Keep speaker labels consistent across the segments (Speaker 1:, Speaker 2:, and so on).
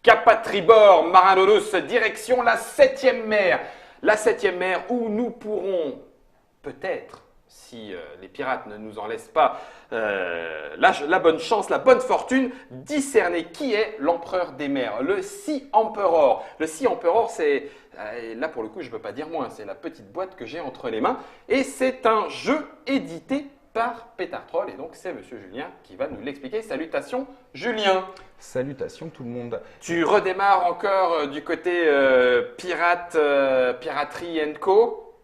Speaker 1: Cap à tribord, marin d'eau douce, direction la 7e mer. La 7e mer où nous pourrons peut-être, si les pirates ne nous en laissent pas la bonne chance, la bonne fortune, discerner qui est l'empereur des mers, le Sea Emperor. Le Sea Emperor, c'est, là pour le coup je ne peux pas dire moins, c'est la petite boîte que j'ai entre les mains et c'est un jeu édité par Petartroll et donc c'est Monsieur Julien qui va nous l'expliquer. Salutations Julien.
Speaker 2: Salutations tout le monde.
Speaker 1: Tu redémarres encore du côté Piraterie Co.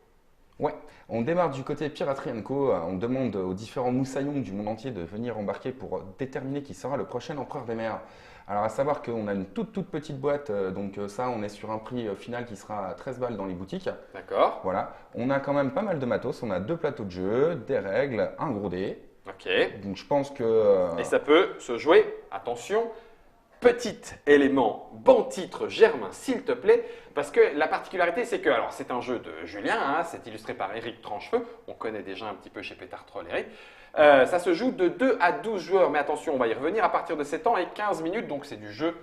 Speaker 2: Ouais, on démarre du côté Piraterie Co. On demande aux différents moussaillons du monde entier de venir embarquer pour déterminer qui sera le prochain empereur des mers. Alors à savoir qu'on a une toute petite boîte, donc ça on est sur un prix final qui sera à 13 balles dans les boutiques.
Speaker 1: D'accord.
Speaker 2: Voilà, on a quand même pas mal de matos, on a 2 plateaux de jeu, des règles, un gros dé.
Speaker 1: Ok.
Speaker 2: Donc je pense que…
Speaker 1: Et ça peut se jouer, attention, petit élément, bon titre, Germain, s'il te plaît, parce que la particularité, c'est que, alors c'est un jeu de Julien, hein, c'est illustré par Eric Tranchefeu, on connaît déjà un petit peu chez Petartroll Eric. Ça se joue de 2 à 12 joueurs, mais attention, on va y revenir à partir de 7 ans et 15 minutes, donc c'est du jeu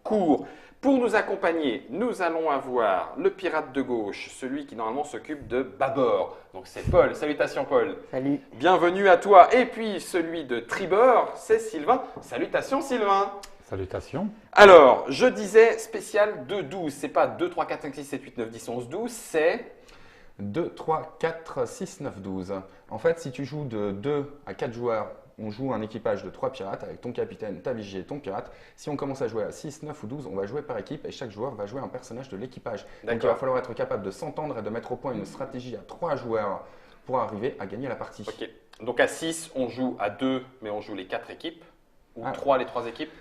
Speaker 1: court. Pour nous accompagner, nous allons avoir le pirate de gauche, celui qui normalement s'occupe de bâbord. Donc c'est Paul. Salutations Paul.
Speaker 3: Salut.
Speaker 1: Bienvenue à toi. Et puis celui de tribord, c'est Sylvain. Salutations Sylvain.
Speaker 4: Salutations.
Speaker 1: Alors, je disais spécial 2-12. C'est pas 2, 3, 4, 5, 6, 7, 8, 9, 10, 11, 12. C'est
Speaker 2: 2, 3, 4, 6, 9, 12. En fait, si tu joues de 2 à 4 joueurs, on joue un équipage de 3 pirates avec ton capitaine, ta vigie et ton pirate. Si on commence à jouer à 6, 9 ou 12, on va jouer par équipe et chaque joueur va jouer un personnage de l'équipage. Donc il va falloir être capable de s'entendre et de mettre au point une stratégie à 3 joueurs pour arriver à gagner la partie.
Speaker 1: Ok. Donc à 6, on joue à 2, mais on joue les 4 équipes. Ou 3, les 3 équipes.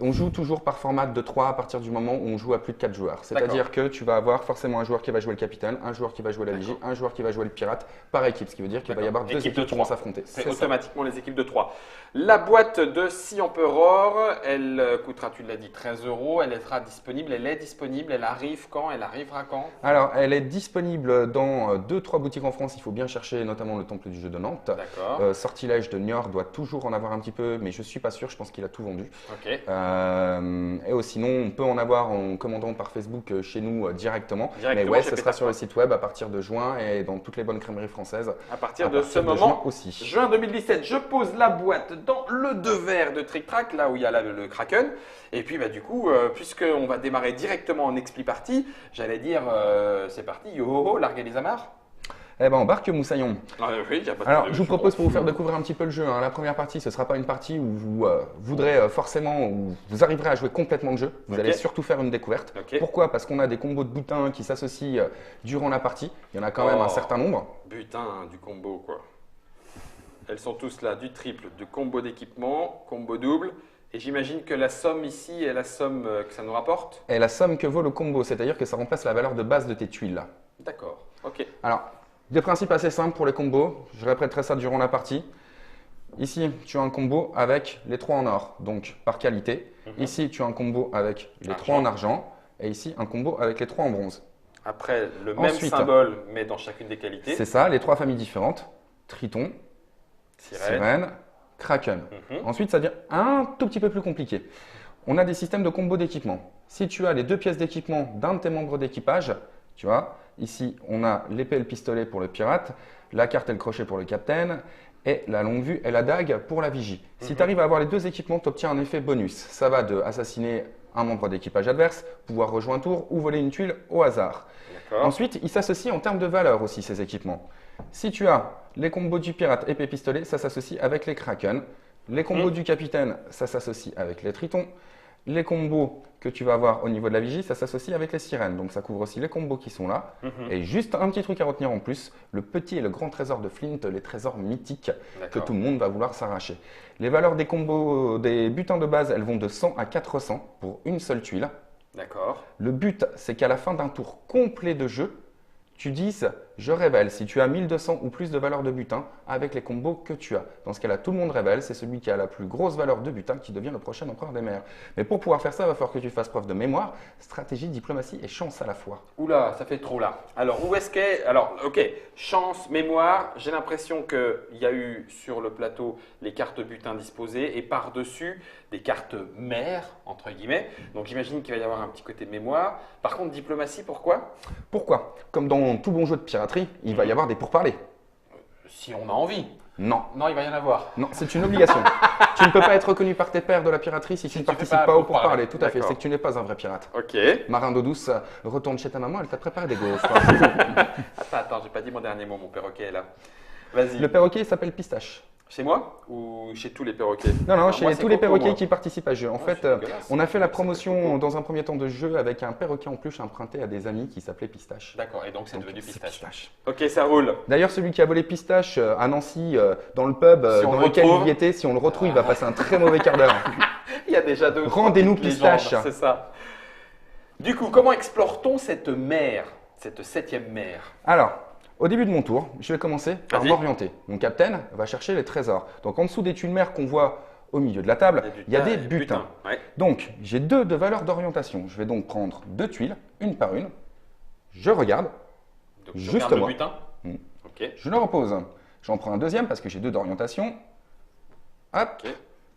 Speaker 2: On joue toujours par format de 3 à partir du moment où on joue à plus de 4 joueurs. C'est-à-dire que tu vas avoir forcément un joueur qui va jouer le capitaine, un joueur qui va jouer la vigie, un joueur qui va jouer le pirate par équipe. Ce qui veut dire qu'il va y avoir 2 équipes qui vont s'affronter.
Speaker 1: C'est automatiquement les équipes de 3. La boîte de Sea Emperor, elle coûtera, tu l'as dit, 13 €. Elle sera disponible, elle est disponible, elle arrive quand? Elle arrivera quand?
Speaker 2: Alors, elle est disponible dans 2-3 boutiques en France. Il faut bien chercher notamment le Temple du jeu de Nantes.
Speaker 1: D'accord.
Speaker 2: Sortilège de Niort doit toujours en avoir un petit peu, mais je ne suis pas sûr. Je pense qu'il a tout vendu.
Speaker 1: Ok.
Speaker 2: Et sinon, on peut en avoir en commandant par Facebook chez nous directement. Mais
Speaker 1: Directement
Speaker 2: ouais,
Speaker 1: chez
Speaker 2: ce sera sur le
Speaker 1: Petartroll.
Speaker 2: site web à partir de juin et dans toutes les bonnes crèmeries françaises.
Speaker 1: À partir de ce moment,
Speaker 2: juin aussi.
Speaker 1: juin 2017, je pose la boîte dans le devers de Trick Track, là où il y a le Kraken. Et puis du coup, puisqu'on va démarrer directement en expli party, j'allais dire c'est parti, yo ho ho, larguez les amarres.
Speaker 2: Eh ben, embarque Moussaillon.
Speaker 1: Ah, oui, y a pas de
Speaker 2: Alors,
Speaker 1: problème,
Speaker 2: je vous propose pour vous faire découvrir un petit peu le jeu. La première partie, ce ne sera pas une partie où vous voudrez forcément, où vous arriverez à jouer complètement le jeu. Vous allez surtout faire une découverte.
Speaker 1: Ok.
Speaker 2: Pourquoi? Parce qu'on a des combos de boutins qui s'associent durant la partie. Il y en a quand même un certain nombre.
Speaker 1: Putain, du combo quoi. Elles sont tous là, du triple, du combo d'équipement, combo double. Et j'imagine que la somme ici est la somme que ça nous rapporte.
Speaker 2: Et la somme que vaut le combo, c'est-à-dire que ça remplace la valeur de base de tes tuiles là.
Speaker 1: D'accord, ok.
Speaker 2: Alors, des principes assez simples pour les combos. Je répéterai ça durant la partie. Ici, tu as un combo avec les 3 en or, donc par qualité. Ici, tu as un combo avec les 3 en argent. Et ici, un combo avec les 3 en bronze.
Speaker 1: Après, le même
Speaker 2: Ensuite,
Speaker 1: symbole, mais dans chacune des qualités.
Speaker 2: C'est ça, les 3 familles différentes. Triton,
Speaker 1: Sirène.
Speaker 2: Sirène, Kraken. Ensuite, ça devient un tout petit peu plus compliqué. On a des systèmes de combos d'équipement. Si tu as les 2 pièces d'équipement d'un de tes membres d'équipage, tu vois, ici, on a l'épée et le pistolet pour le pirate, la carte et le crochet pour le capitaine, et la longue vue et la dague pour la vigie. Si tu arrives à avoir les 2 équipements, tu obtiens un effet bonus. Ça va de assassiner un membre d'équipage adverse, pouvoir rejouer un tour ou voler une tuile au hasard. Ensuite, ils s'associent en termes de valeur aussi, ces équipements. Si tu as les combos du pirate épée pistolet, ça s'associe avec les kraken. Les combos du capitaine, ça s'associe avec les tritons. Les combos que tu vas avoir au niveau de la vigie, ça s'associe avec les sirènes. Donc ça couvre aussi les combos qui sont là. Et juste un petit truc à retenir en plus, le petit et le grand trésor de Flint, les trésors mythiques que tout le monde va vouloir s'arracher. Les valeurs des combos, des butins de base, elles vont de 100 à 400 pour une seule tuile.
Speaker 1: D'accord.
Speaker 2: Le but, c'est qu'à la fin d'un tour complet de jeu, tu dises je révèle si tu as 1200 ou plus de valeur de butin avec les combos que tu as. Dans ce cas-là, tout le monde révèle, c'est celui qui a la plus grosse valeur de butin qui devient le prochain empereur des mers. Mais pour pouvoir faire ça, il va falloir que tu fasses preuve de mémoire, stratégie, diplomatie et chance à la fois.
Speaker 1: Oula, ça fait trop là. Alors, où est-ce qu'est… Alors, ok, chance, mémoire, j'ai l'impression qu'il y a eu sur le plateau les cartes butin disposées et par-dessus des cartes mères, entre guillemets. Donc, j'imagine qu'il va y avoir un petit côté mémoire. Par contre, diplomatie, pourquoi?
Speaker 2: Pourquoi? Comme dans tout bon jeu de piraterie, il va y avoir des pourparlers.
Speaker 1: Si on a envie.
Speaker 2: Non.
Speaker 1: Non, il va y en avoir.
Speaker 2: Non, c'est une obligation. Tu ne peux pas être reconnu par tes pairs de la piraterie si tu ne
Speaker 1: tu fais
Speaker 2: participes
Speaker 1: pas
Speaker 2: pas au
Speaker 1: pourparlers.
Speaker 2: pourparler. Tout à fait,
Speaker 1: D'accord.
Speaker 2: c'est que tu n'es pas un vrai pirate.
Speaker 1: Ok.
Speaker 2: Marin d'eau douce, retourne chez ta maman, elle t'a préparé des gaufres.
Speaker 1: Attends, j'ai pas dit mon dernier mot, mon perroquet est là. Vas-y.
Speaker 2: Le perroquet il s'appelle Pistache.
Speaker 1: Chez moi ou chez tous les perroquets?
Speaker 2: Non, non,
Speaker 1: Alors,
Speaker 2: chez
Speaker 1: moi, c'est
Speaker 2: tous les
Speaker 1: Coco,
Speaker 2: perroquets
Speaker 1: moi.
Speaker 2: qui participent à ce jeu. En
Speaker 1: Oh,
Speaker 2: fait,
Speaker 1: c'est dégueulasse.
Speaker 2: on a fait la
Speaker 1: Ça s'appelle
Speaker 2: promotion
Speaker 1: Coco.
Speaker 2: dans un premier temps de jeu avec un perroquet en peluche emprunté à des amis qui s'appelait Pistache.
Speaker 1: D'accord, et donc c'est
Speaker 2: Donc,
Speaker 1: devenu
Speaker 2: c'est
Speaker 1: pistache. Ok, ça roule.
Speaker 2: D'ailleurs, celui qui a volé Pistache à Nancy, dans le pub
Speaker 1: Si on
Speaker 2: dans
Speaker 1: le
Speaker 2: lequel
Speaker 1: retrouve.
Speaker 2: il y était, si on le retrouve, il va passer un très mauvais quart d'heure.
Speaker 1: Il y a déjà deux.
Speaker 2: Rendez-nous
Speaker 1: petites légendes,
Speaker 2: Pistache.
Speaker 1: C'est ça. Du coup, comment explore-t-on cette mer, cette 7e mer?
Speaker 2: Alors, au début de mon tour, je vais commencer par
Speaker 1: Vas-y.
Speaker 2: m'orienter. Mon capitaine va chercher les trésors. Donc, en dessous des tuiles mères qu'on voit au milieu de la table, il y a des butins.
Speaker 1: Ouais.
Speaker 2: Donc, j'ai deux de valeur d'orientation. Je vais donc prendre deux tuiles, une par une. Je regarde,
Speaker 1: Donc, je
Speaker 2: Juste
Speaker 1: regarde le
Speaker 2: moi.
Speaker 1: butin.
Speaker 2: Mm.
Speaker 1: Ok.
Speaker 2: je le repose. J'en prends un deuxième parce que j'ai deux d'orientation. Hop,
Speaker 1: Ok.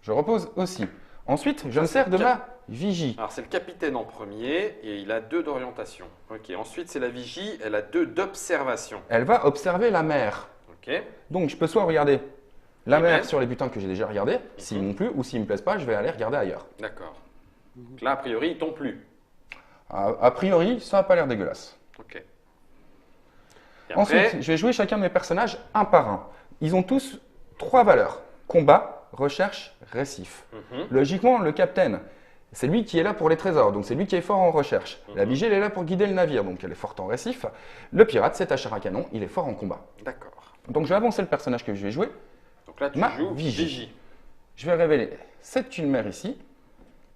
Speaker 2: je repose aussi. Ensuite, je me sers de ma vigie.
Speaker 1: Alors, c'est le capitaine en premier et il a 2 d'orientation. Ok. Ensuite, c'est la vigie. Elle a 2 d'observation.
Speaker 2: Elle va observer la mer.
Speaker 1: Ok.
Speaker 2: Donc, je peux soit regarder la
Speaker 1: Les
Speaker 2: mer
Speaker 1: mers.
Speaker 2: sur les butins que j'ai déjà regardés, s'ils m'ont plu, ou s'ils ne me plaisent pas, je vais aller regarder ailleurs.
Speaker 1: D'accord. Donc là, a priori, il tombe plus.
Speaker 2: A priori, ça n'a pas l'air dégueulasse.
Speaker 1: Ok. Et après,
Speaker 2: Ensuite, je vais jouer chacun de mes personnages un par un. Ils ont tous 3 valeurs. Combat, recherche, récif.
Speaker 1: mhm,
Speaker 2: Logiquement, le capitaine, c'est lui qui est là pour les trésors, donc c'est lui qui est fort en recherche. La
Speaker 1: Mhm.
Speaker 2: vigie, elle est là pour guider le navire, donc elle est forte en récif. Le pirate, c'est un char à canon, il est fort en combat.
Speaker 1: d'accord.
Speaker 2: Donc je vais avancer le personnage que je vais jouer.
Speaker 1: Donc là, tu
Speaker 2: Ma
Speaker 1: joues
Speaker 2: vigie. Je vais révéler cette tuile mère ici.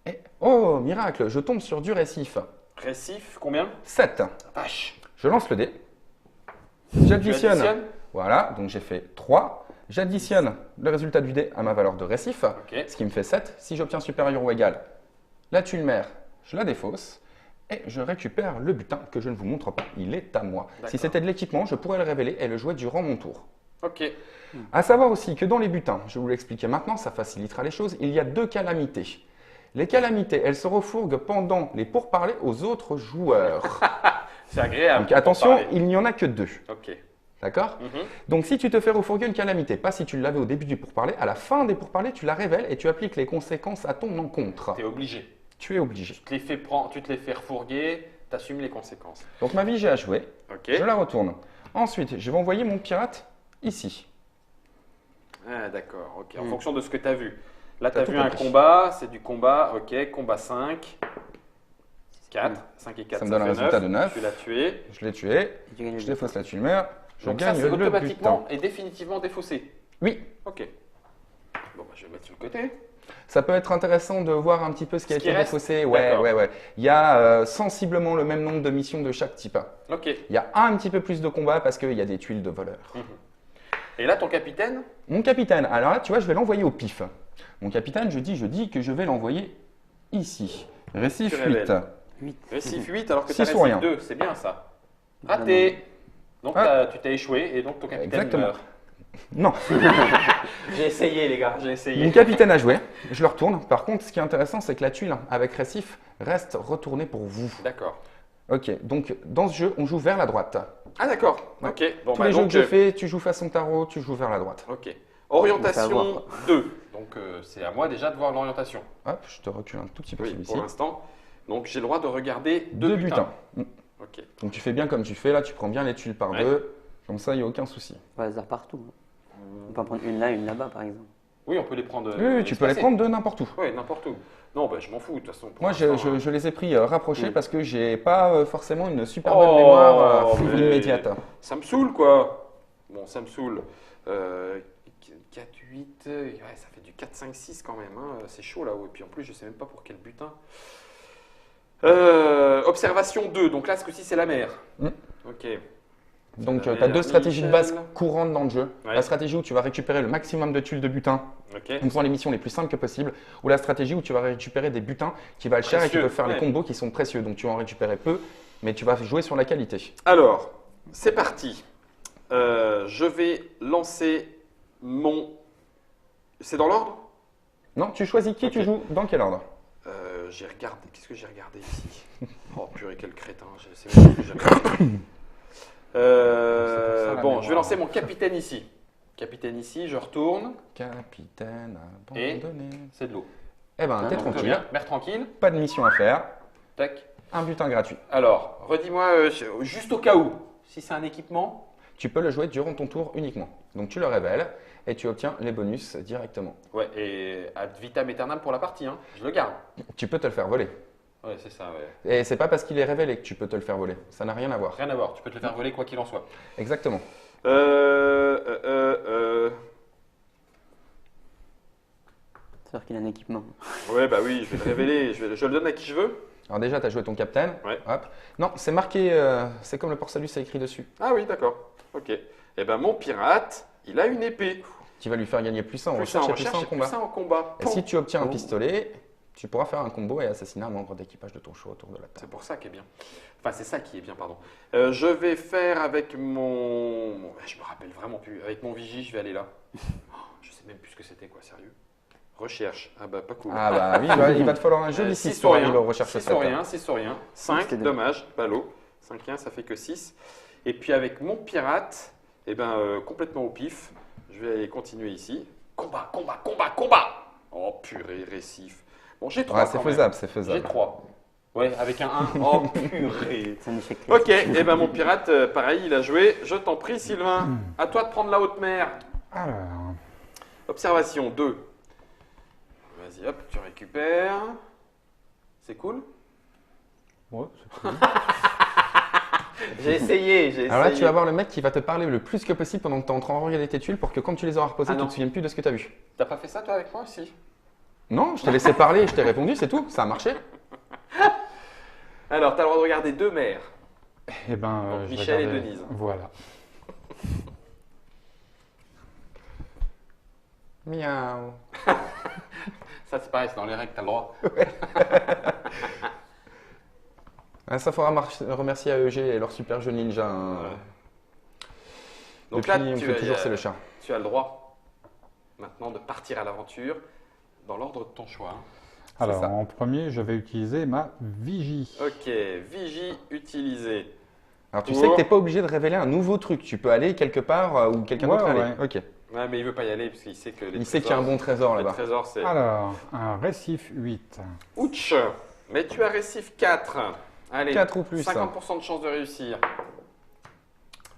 Speaker 2: Et oh, miracle, je tombe sur du récif.
Speaker 1: Récif, combien?
Speaker 2: 7.
Speaker 1: Vache.
Speaker 2: Je lance le dé.
Speaker 1: Tu
Speaker 2: J'additionne.
Speaker 1: additionnes?
Speaker 2: Voilà, donc j'ai fait 3. J'additionne le résultat du dé à ma valeur de récif,
Speaker 1: Ok.
Speaker 2: ce qui me fait 7. Si j'obtiens supérieur ou égal, la tuile mère, je la défausse et je récupère le butin que je ne vous montre pas. Il est à moi.
Speaker 1: D'accord.
Speaker 2: Si c'était de l'équipement, je pourrais le révéler et le jouer durant mon tour.
Speaker 1: Ok.
Speaker 2: À savoir aussi que dans les butins, je vais vous l'expliquer maintenant, ça facilitera les choses, il y a 2 calamités. Les calamités, elles se refourguent pendant les pourparlers aux autres joueurs.
Speaker 1: C'est agréable.
Speaker 2: Donc attention,
Speaker 1: pour parler.
Speaker 2: il n'y en a que 2.
Speaker 1: Ok.
Speaker 2: D'accord?
Speaker 1: Mhm.
Speaker 2: Donc si tu te fais refourguer une calamité, pas si tu l'avais au début du pourparler, à la fin des pourparlers, tu la révèles et tu appliques les conséquences à ton encontre.
Speaker 1: T'es obligé.
Speaker 2: Tu es obligé.
Speaker 1: Tu te les fais tu te les fais refourguer, t'assumes les conséquences.
Speaker 2: Donc ma vie, j'ai à jouer.
Speaker 1: Ok.
Speaker 2: Je la retourne. Ensuite, je vais envoyer mon pirate ici.
Speaker 1: Ah, d'accord. Ok. En
Speaker 2: Hmm.
Speaker 1: fonction de ce que tu as vu. Là, tu
Speaker 2: T'as
Speaker 1: as
Speaker 2: tout
Speaker 1: vu un
Speaker 2: compris.
Speaker 1: combat, c'est du combat. Ok. Combat 5. 4. 5 et 4,
Speaker 2: Ça me donne un
Speaker 1: fait
Speaker 2: résultat de 9.
Speaker 1: Tu l'as tué.
Speaker 2: Je l'ai tué.
Speaker 3: Et tu gagnes le
Speaker 2: Je défausse la tuile mère. Je
Speaker 1: Donc ça,
Speaker 2: gagne
Speaker 1: c'est
Speaker 2: le
Speaker 1: automatiquement
Speaker 2: butin.
Speaker 1: et définitivement défaussé.
Speaker 2: Oui.
Speaker 1: Ok. Bon, bah, je vais mettre sur le côté.
Speaker 2: Ça peut être intéressant de voir un petit peu ce qui a
Speaker 1: Ce qui
Speaker 2: été
Speaker 1: reste.
Speaker 2: défaussé. Ouais,
Speaker 1: D'accord.
Speaker 2: ouais, ouais. Il y a sensiblement le même nombre de missions de chaque type.
Speaker 1: Ok.
Speaker 2: Il y a un petit peu plus de combat parce qu'il y a des tuiles de voleurs.
Speaker 1: Et là, ton capitaine?
Speaker 2: Mon capitaine, alors là, tu vois, je vais l'envoyer au pif. Mon capitaine, je dis que je vais l'envoyer ici. Récif
Speaker 1: Tu
Speaker 2: 8.
Speaker 1: révèles.
Speaker 3: 8.
Speaker 1: Récif 8 alors que tu
Speaker 2: Six
Speaker 1: as
Speaker 2: ou rien.
Speaker 1: récif 2. C'est bien ça. Raté. Donc
Speaker 2: Ah.
Speaker 1: tu t'es échoué et donc ton capitaine
Speaker 2: Exactement.
Speaker 1: meurt.
Speaker 2: Non,
Speaker 1: J'ai essayé les gars, j'ai
Speaker 2: mon
Speaker 1: essayé.
Speaker 2: capitaine a joué, je le retourne. Par contre, ce qui est intéressant, c'est que la tuile avec récif reste retournée pour vous.
Speaker 1: D'accord.
Speaker 2: Ok, donc dans ce jeu, on joue vers la droite.
Speaker 1: Ah d'accord.
Speaker 2: Ouais.
Speaker 1: Ok. Bon,
Speaker 2: Tous
Speaker 1: bah,
Speaker 2: les jeux
Speaker 1: donc,
Speaker 2: que je fais, tu joues façon tarot, tu joues vers la droite.
Speaker 1: Ok.
Speaker 3: On va
Speaker 1: Orientation
Speaker 3: savoir.
Speaker 1: 2. Donc c'est à moi déjà de voir l'orientation.
Speaker 2: Hop, je te recule un tout petit peu
Speaker 1: Oui,
Speaker 2: celui-ci.
Speaker 1: pour l'instant. Donc j'ai le droit de regarder 2
Speaker 2: Deux
Speaker 1: butins.
Speaker 2: butins.
Speaker 1: Ok.
Speaker 2: Donc tu fais bien comme tu fais là, tu prends bien les tuiles par
Speaker 1: Ouais.
Speaker 2: deux. Comme ça, il n'y a aucun souci.
Speaker 3: Au hasard partout. On peut en prendre une là, une là-bas, par exemple.
Speaker 1: Oui, on peut les prendre.
Speaker 2: Oui, oui, tu peux les prendre de n'importe où.
Speaker 1: Oui, n'importe où. Non, bah, je m'en fous de toute façon. pour
Speaker 2: Moi,
Speaker 1: l'instant,
Speaker 2: je les ai pris rapprochés
Speaker 1: Mm.
Speaker 2: parce que j'ai pas forcément une super
Speaker 1: Oh,
Speaker 2: bonne mémoire
Speaker 1: mais-
Speaker 2: immédiate.
Speaker 1: Ça me saoule quoi. Bon, ça me saoule. 4, 8, ouais, ça fait du 4, 5, 6 quand même. Hein. C'est chaud là-haut. Et puis en plus, je sais même pas pour quel butin. Observation 2. Donc là, ce coup-ci, c'est la mer.
Speaker 2: Mm.
Speaker 1: Ok.
Speaker 2: Donc, tu
Speaker 1: avait
Speaker 2: as deux stratégies de base
Speaker 1: Michel.
Speaker 2: courantes dans le jeu.
Speaker 1: Ouais.
Speaker 2: La stratégie où tu vas récupérer le maximum de tuiles de butin
Speaker 1: Ok.
Speaker 2: en faisant les missions les plus simples que possible, ou la stratégie où tu vas récupérer des butins qui valent cher et qui
Speaker 1: Précieux,
Speaker 2: peuvent faire
Speaker 1: ouais.
Speaker 2: les combos qui sont précieux. Donc, tu vas en récupérer peu, mais tu vas jouer sur la qualité.
Speaker 1: Alors, c'est parti. Je vais lancer mon. C'est dans l'ordre?
Speaker 2: Non, tu choisis qui tu
Speaker 1: Ok.
Speaker 2: joues, dans quel ordre.
Speaker 1: J'ai regardé. Qu'est-ce que j'ai regardé ici? Oh purée, quel crétin. C'est même pas ce que j'ai regardé.
Speaker 2: C'est pour ça, la
Speaker 1: Bon,
Speaker 2: mémoire.
Speaker 1: je vais lancer mon capitaine ici. Capitaine ici, je retourne.
Speaker 2: Capitaine
Speaker 1: Et
Speaker 2: abandonné.
Speaker 1: c'est de l'eau.
Speaker 2: Eh ben, t'es
Speaker 1: Donc, tout
Speaker 2: tranquille,
Speaker 1: bien. Mère tranquille.
Speaker 2: pas de mission à faire,
Speaker 1: Tac.
Speaker 2: un butin gratuit.
Speaker 1: Alors, redis-moi, juste au cas où, si c'est un équipement.
Speaker 2: Tu peux le jouer durant ton tour uniquement. Donc, tu le révèles et tu obtiens les bonus directement.
Speaker 1: Ouais, et ad vitam aeternam pour la partie, hein. Je le garde.
Speaker 2: Tu peux te le faire voler.
Speaker 1: Ouais, c'est ça, ouais.
Speaker 2: Et c'est pas parce qu'il est révélé que tu peux te le faire voler. Ça n'a rien à voir.
Speaker 1: Rien à voir, tu peux te le faire voler quoi qu'il en soit.
Speaker 2: Exactement.
Speaker 3: C'est-à-dire qu'il a un équipement.
Speaker 1: Ouais, bah oui, je vais le révéler. Je le donne à qui je veux.
Speaker 2: Alors déjà, tu as joué ton capitaine.
Speaker 1: Ouais.
Speaker 2: Hop. Non, c'est marqué, c'est comme le port salut, c'est écrit dessus.
Speaker 1: Ah oui, d'accord. Ok. Eh ben, mon pirate, il a une épée.
Speaker 2: Tu vas lui faire gagner plus 1 en
Speaker 1: Plus ça
Speaker 2: recherche
Speaker 1: en
Speaker 2: et plus 1 en
Speaker 1: recherche et plus
Speaker 2: combat.
Speaker 1: ça en combat.
Speaker 2: Et si tu obtiens un
Speaker 3: Oh.
Speaker 2: pistolet, tu pourras faire un combo et assassiner un membre d'équipage de ton choix autour de la
Speaker 1: C'est
Speaker 2: table.
Speaker 1: pour ça qui est bien. Enfin, c'est ça qui est bien, pardon. Je vais faire avec mon. Je me rappelle vraiment plus. Avec mon vigie, je vais aller là. Oh, je sais même plus ce que c'était, quoi, sérieux. Recherche. Ah bah, pas cool.
Speaker 2: Ah bah oui, il va te falloir un joli 6
Speaker 1: 6
Speaker 2: pour
Speaker 1: sur
Speaker 2: arriver
Speaker 1: rien.
Speaker 2: au recherche
Speaker 1: 6
Speaker 2: secret.
Speaker 1: sur rien, 6 sur rien. 5,
Speaker 3: C'était deux.
Speaker 1: dommage, ballot. 5 1, ça fait que 6. Et puis avec mon pirate, eh ben, complètement au pif, je vais aller continuer ici. Combat, combat, combat, combat. Oh purée, récif. Bon, j'ai 3
Speaker 2: Ouais, c'est faisable, c'est
Speaker 1: J'ai
Speaker 2: faisable.
Speaker 1: 3. Ouais, avec un 1. Oh purée.
Speaker 3: C'est un échec
Speaker 1: Ok,
Speaker 3: classique.
Speaker 1: et ben mon pirate, pareil, il a joué. Je t'en prie, Sylvain. À toi de prendre la haute mer.
Speaker 4: Alors,
Speaker 1: Observation 2. Vas-y, hop, tu récupères. C'est cool.
Speaker 4: ouais, c'est cool.
Speaker 1: J'ai essayé.
Speaker 2: Alors là, tu vas voir le mec qui va te parler le plus que possible pendant que tu es en train de regarder tes tuiles pour que quand tu les auras reposées,
Speaker 1: Ah
Speaker 2: tu
Speaker 1: non.
Speaker 2: te souviennes plus de ce que tu as vu.
Speaker 1: T'as pas fait ça toi avec moi aussi?
Speaker 2: Non, je t'ai laissé parler et je t'ai répondu, c'est tout, ça a marché.
Speaker 1: Alors, t'as le droit de regarder deux mères.
Speaker 4: Eh ben,
Speaker 1: Donc,
Speaker 4: je vais
Speaker 1: Michel et
Speaker 4: regarder-
Speaker 1: Denise.
Speaker 4: Voilà.
Speaker 2: Miaou.
Speaker 1: Ça, c'est pareil, c'est dans les règles, t'as le droit.
Speaker 2: Ah, ça faudra remercier AEG et leur super jeu ninja. Hein.
Speaker 1: Ouais. Donc
Speaker 2: Depuis,
Speaker 1: là,
Speaker 2: il me fait toujours c'est le chat.
Speaker 1: tu as le droit maintenant de partir à l'aventure dans l'ordre de ton choix. hein.
Speaker 4: Alors,
Speaker 2: ça.
Speaker 4: en premier, je vais utiliser ma vigie.
Speaker 1: Ok, vigie utilisée.
Speaker 2: Alors tu
Speaker 1: Pour-
Speaker 2: sais que tu n'es pas obligé de révéler un nouveau truc. Tu peux aller quelque part où quelqu'un
Speaker 4: Ouais,
Speaker 2: d'autre est allé.
Speaker 4: ouais.
Speaker 2: Ok.
Speaker 1: Ouais, mais il veut pas y aller parce qu'il sait que les
Speaker 2: Il sait qu'il y a un bon trésor
Speaker 1: les
Speaker 2: là-bas.
Speaker 1: trésors, c'est.
Speaker 4: Alors, un récif 8.
Speaker 1: Ouch. Mais tu as récif 4. Allez,
Speaker 2: 4 ou plus.
Speaker 1: 50% de chance de réussir.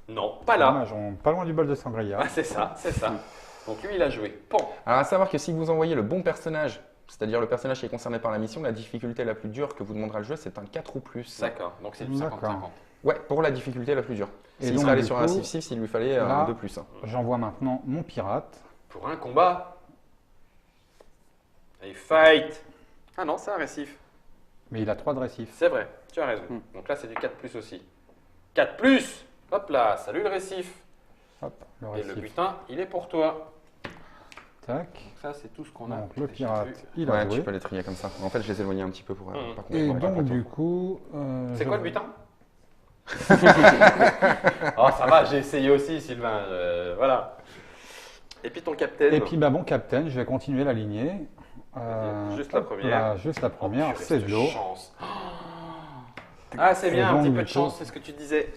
Speaker 1: Non, pas là.
Speaker 4: Dommage, pas loin du bol de sangria.
Speaker 1: Ah, c'est ça, c'est ça. Donc lui, il a joué. Bon.
Speaker 2: Alors à savoir que si vous envoyez le bon personnage, c'est-à-dire le personnage qui est concerné par la mission, la difficulté la plus dure que vous demandera le jeu, c'est un 4 ou plus.
Speaker 1: D'accord, donc c'est du
Speaker 4: D'accord.
Speaker 1: 50-50.
Speaker 2: Ouais, pour la difficulté la plus dure.
Speaker 4: Et
Speaker 2: S'il
Speaker 4: donc,
Speaker 2: serait allé
Speaker 4: du
Speaker 2: sur un
Speaker 4: coup,
Speaker 2: 6-6, il lui fallait
Speaker 4: là-
Speaker 2: un 2 plus.
Speaker 4: J'envoie maintenant mon pirate.
Speaker 1: Pour un combat. Et fight. Ah non, c'est un récif.
Speaker 4: Mais il a 3 de récif.
Speaker 1: C'est vrai, tu as raison. Donc là, c'est du 4 plus aussi. 4 plus. Hop là, salut le récif.
Speaker 4: Hop, le
Speaker 1: Et
Speaker 4: récif.
Speaker 1: le butin, il est pour toi.
Speaker 4: Tac.
Speaker 1: Donc ça, c'est tout ce qu'on a.
Speaker 4: Donc, le
Speaker 1: déjà
Speaker 4: pirate,
Speaker 1: vu.
Speaker 4: il a
Speaker 2: Ouais,
Speaker 4: joué.
Speaker 2: tu peux les trier comme ça. En fait, je les éloignais un petit peu pour pas
Speaker 1: Mhm.
Speaker 2: qu'on
Speaker 4: Et
Speaker 2: voit pas
Speaker 4: donc,
Speaker 2: trop.
Speaker 4: du coup.
Speaker 1: C'est
Speaker 4: je-
Speaker 1: quoi le butin? Oh, ça va, j'ai essayé aussi, Sylvain. Voilà. Et puis ton capitaine.
Speaker 4: Et puis, bah, mon capitaine, je vais continuer la lignée.
Speaker 1: Juste la
Speaker 4: hop
Speaker 1: première.
Speaker 4: là, juste la
Speaker 1: Oh,
Speaker 4: première,
Speaker 1: purée,
Speaker 4: c'est
Speaker 1: cette
Speaker 4: de l'eau.
Speaker 1: chance. Ah, c'est
Speaker 4: Et
Speaker 1: bien, un
Speaker 4: donc,
Speaker 1: petit peu
Speaker 4: du
Speaker 1: de
Speaker 4: coup-
Speaker 1: chance, c'est ce que tu disais.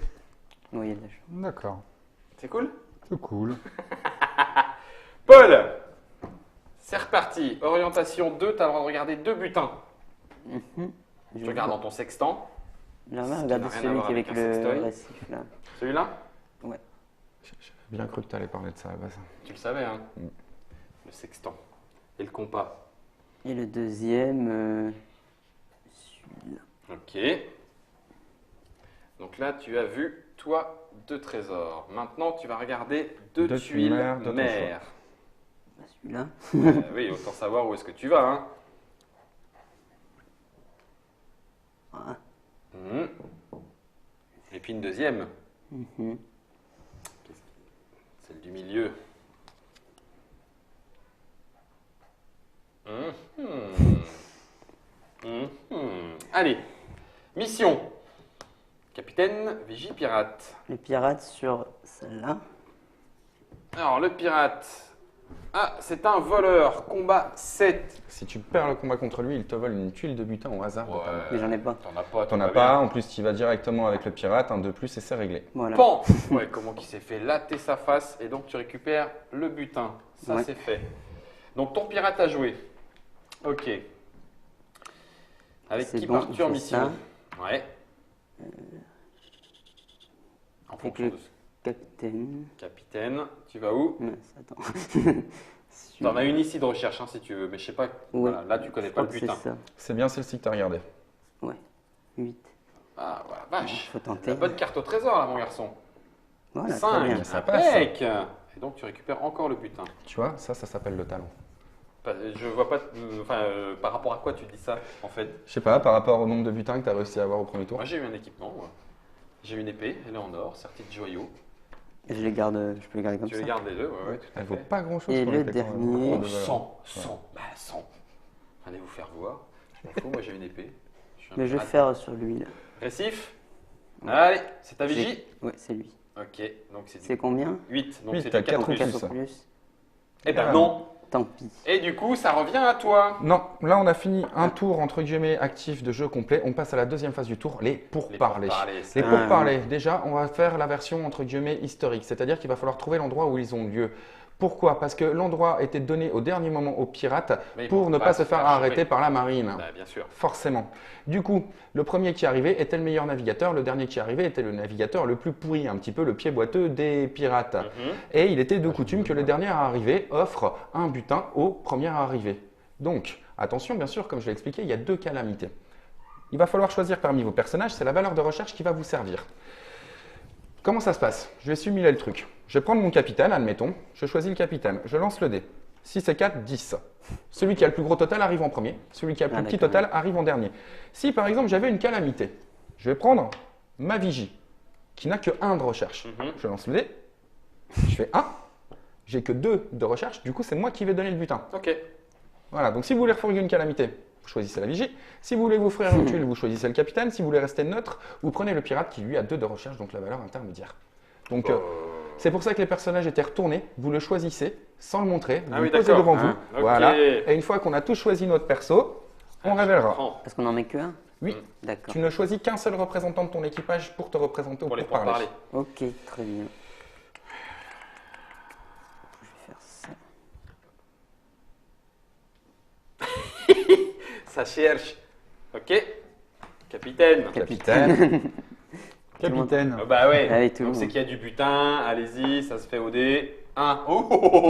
Speaker 3: Oui, il y a de la chance.
Speaker 4: D'accord,
Speaker 1: C'est cool?
Speaker 4: c'est cool.
Speaker 1: Paul, c'est reparti. Orientation 2, tu as le droit de regarder deux butins.
Speaker 3: Mhm.
Speaker 1: Tu regardes dans ton sextant.
Speaker 3: J'aimerais
Speaker 1: qui
Speaker 3: regarder
Speaker 1: n'a rien à
Speaker 3: celui
Speaker 1: voir
Speaker 3: qui est
Speaker 1: avec
Speaker 3: avec
Speaker 1: un
Speaker 3: le
Speaker 1: sextoy.
Speaker 3: récif là.
Speaker 1: Celui-là?
Speaker 2: J'ai bien cru que tu allais parler de ça à la base.
Speaker 1: Tu le savais, hein?
Speaker 2: Mm.
Speaker 1: Le sextant. Et le compas.
Speaker 3: Et le deuxième, celui-là.
Speaker 1: Ok. Donc là, tu as vu, toi, deux trésors. Maintenant, tu vas regarder deux
Speaker 2: Deux
Speaker 1: tuiles
Speaker 2: mères de ton
Speaker 1: mères.
Speaker 3: Bah, celui-là.
Speaker 1: Oui, autant savoir où est-ce que tu vas, hein?
Speaker 3: Ah.
Speaker 1: Mhm. Et puis une deuxième.
Speaker 3: Mhm.
Speaker 1: milieu. Allez, mission. Capitaine, vigie, pirate.
Speaker 3: Les pirates sur celle-là.
Speaker 1: Alors, le pirate. Ah, c'est un voleur. Combat 7.
Speaker 2: Si tu perds le combat contre lui, il te vole une tuile de butin au hasard. de ta main.
Speaker 3: Mais j'en ai pas.
Speaker 1: T'en as pas.
Speaker 2: T'en
Speaker 1: tout
Speaker 2: as
Speaker 1: va
Speaker 2: pas,
Speaker 1: bien.
Speaker 2: en plus tu vas directement avec le pirate, un de plus et c'est réglé.
Speaker 3: Voilà.
Speaker 1: Pan. Ouais, comment qu'il s'est fait latter sa face et donc tu récupères le butin. Ça,
Speaker 3: Ouais.
Speaker 1: c'est fait. Donc, ton pirate a joué. Ok. Avec
Speaker 3: C'est
Speaker 1: qui
Speaker 3: bon,
Speaker 1: pars-tu en
Speaker 3: on fait
Speaker 1: mission? Ouais. En
Speaker 3: Avec
Speaker 1: fonction
Speaker 3: le
Speaker 1: de ce
Speaker 3: capitaine.
Speaker 1: capitaine. Tu vas où?
Speaker 3: Mince, attends.
Speaker 1: T'en as une ici de recherche hein, si tu veux, mais je sais pas. Voilà, là, tu connais
Speaker 3: Je
Speaker 1: pas
Speaker 3: crois
Speaker 1: le
Speaker 3: que
Speaker 1: butin.
Speaker 3: c'est ça.
Speaker 2: C'est bien celle-ci que t'as regardé.
Speaker 3: Ouais. 8.
Speaker 1: Ah, voilà, vache.
Speaker 3: Faut tenter.
Speaker 1: La bonne carte au trésor, là, mon garçon.
Speaker 3: Voilà, très
Speaker 1: 5.
Speaker 3: bien.
Speaker 2: Ça passe.
Speaker 1: Impec. Et donc, tu récupères encore le butin.
Speaker 2: Tu vois, ça s'appelle le talent.
Speaker 1: Je vois pas. Par rapport à quoi tu dis ça, en fait?
Speaker 2: Je sais pas, par rapport au nombre de butins que t'as réussi à avoir au premier tour.
Speaker 1: Moi, j'ai eu un équipement. Moi. J'ai une épée, elle est en or, sertie de joyaux.
Speaker 3: Et je les garde, je peux les garder comme
Speaker 1: Tu
Speaker 3: ça.
Speaker 1: les gardes les deux, ouais, tout à
Speaker 2: Elle vaut
Speaker 1: fait.
Speaker 2: pas grand chose.
Speaker 3: Et le dernier.
Speaker 1: 100, 100, bah 100. Allez vous faire voir. Je m'en fous, moi j'ai une épée. Je suis un
Speaker 3: Mais je vais
Speaker 1: pirate.
Speaker 3: faire sur lui là.
Speaker 1: Récif. Allez, c'est ta vigie.
Speaker 3: Ouais, c'est lui.
Speaker 1: Ok, donc c'est
Speaker 3: C'est
Speaker 1: du
Speaker 3: combien
Speaker 1: 8, donc
Speaker 2: Huit,
Speaker 1: c'est
Speaker 2: t'as
Speaker 1: du 4
Speaker 2: quatre
Speaker 1: ou
Speaker 2: ou
Speaker 1: plus.
Speaker 2: plus.
Speaker 3: 4
Speaker 2: ça.
Speaker 3: au plus.
Speaker 1: Eh ben
Speaker 2: Ah.
Speaker 1: non.
Speaker 3: Tant pis.
Speaker 1: Et du coup, ça revient à toi.
Speaker 2: Non, là on a fini un tour entre guillemets actif de jeu complet. On passe à la deuxième phase du tour, les pourparlers.
Speaker 1: c'est-
Speaker 2: Les pourparlers, déjà, on va faire la version entre guillemets historique, c'est-à-dire qu'il va falloir trouver l'endroit où ils ont lieu. Pourquoi? Parce que l'endroit était donné au dernier moment aux pirates
Speaker 1: Mais ils
Speaker 2: pour
Speaker 1: vont
Speaker 2: ne pas se faire
Speaker 1: choper.
Speaker 2: arrêter par la marine.
Speaker 1: Bah, bien sûr.
Speaker 2: Forcément. Du coup, le premier qui arrivait était le meilleur navigateur, le dernier qui arrivait était le navigateur le plus pourri, un petit peu le pied boiteux des pirates. Et il était de coutume que le dernier arrivé offre un butin au premier arrivé. Donc, attention, bien sûr, comme je l'ai expliqué, il y a deux calamités. Il va falloir choisir parmi vos personnages, c'est la valeur de recherche qui va vous servir. Comment ça se passe? Je vais simuler le truc. Je vais prendre mon capitaine, admettons. Je choisis le capitaine. Je lance le dé. 6 et 4, 10. Celui qui a le plus gros total arrive en premier. Celui qui a le plus petit
Speaker 3: d'accord.
Speaker 2: total arrive en dernier. Si par exemple j'avais une calamité, je vais prendre ma vigie, qui n'a que 1 de recherche. Je lance le dé. Je fais 1. J'ai que 2 de recherche. Du coup, c'est moi qui vais donner le butin.
Speaker 1: Ok.
Speaker 2: Voilà, donc si vous voulez refourguer une calamité, vous choisissez la vigie. Si vous voulez vous offrir une tuile, vous choisissez le capitaine. Si vous voulez rester neutre, vous prenez le pirate qui lui a 2 de recherche, donc la valeur intermédiaire. Donc c'est pour ça que les personnages étaient retournés. Vous le choisissez sans le montrer. Vous
Speaker 1: Ah
Speaker 2: le
Speaker 1: oui,
Speaker 2: posez
Speaker 1: d'accord,
Speaker 2: devant
Speaker 1: hein.
Speaker 2: vous.
Speaker 1: Ok.
Speaker 2: Voilà. Et une fois qu'on a tous choisi notre perso, on révélera.
Speaker 1: Prends.
Speaker 3: Parce qu'on en met que un.
Speaker 2: Oui,
Speaker 3: D'accord.
Speaker 2: tu ne choisis qu'un seul représentant de ton équipage pour te représenter ou
Speaker 1: Pour les
Speaker 2: pour parler.
Speaker 1: pourparlers.
Speaker 3: Ok, très bien. Je vais faire ça.
Speaker 1: Ça cherche. Ok. Capitaine.
Speaker 2: Capitaine.
Speaker 4: Capitaine.
Speaker 1: Ah bah ouais.
Speaker 3: Allez, tout le
Speaker 1: Donc c'est
Speaker 3: monde.
Speaker 1: qu'il y a du butin. Allez-y, ça se fait au dé. 1. Oh, oh, oh,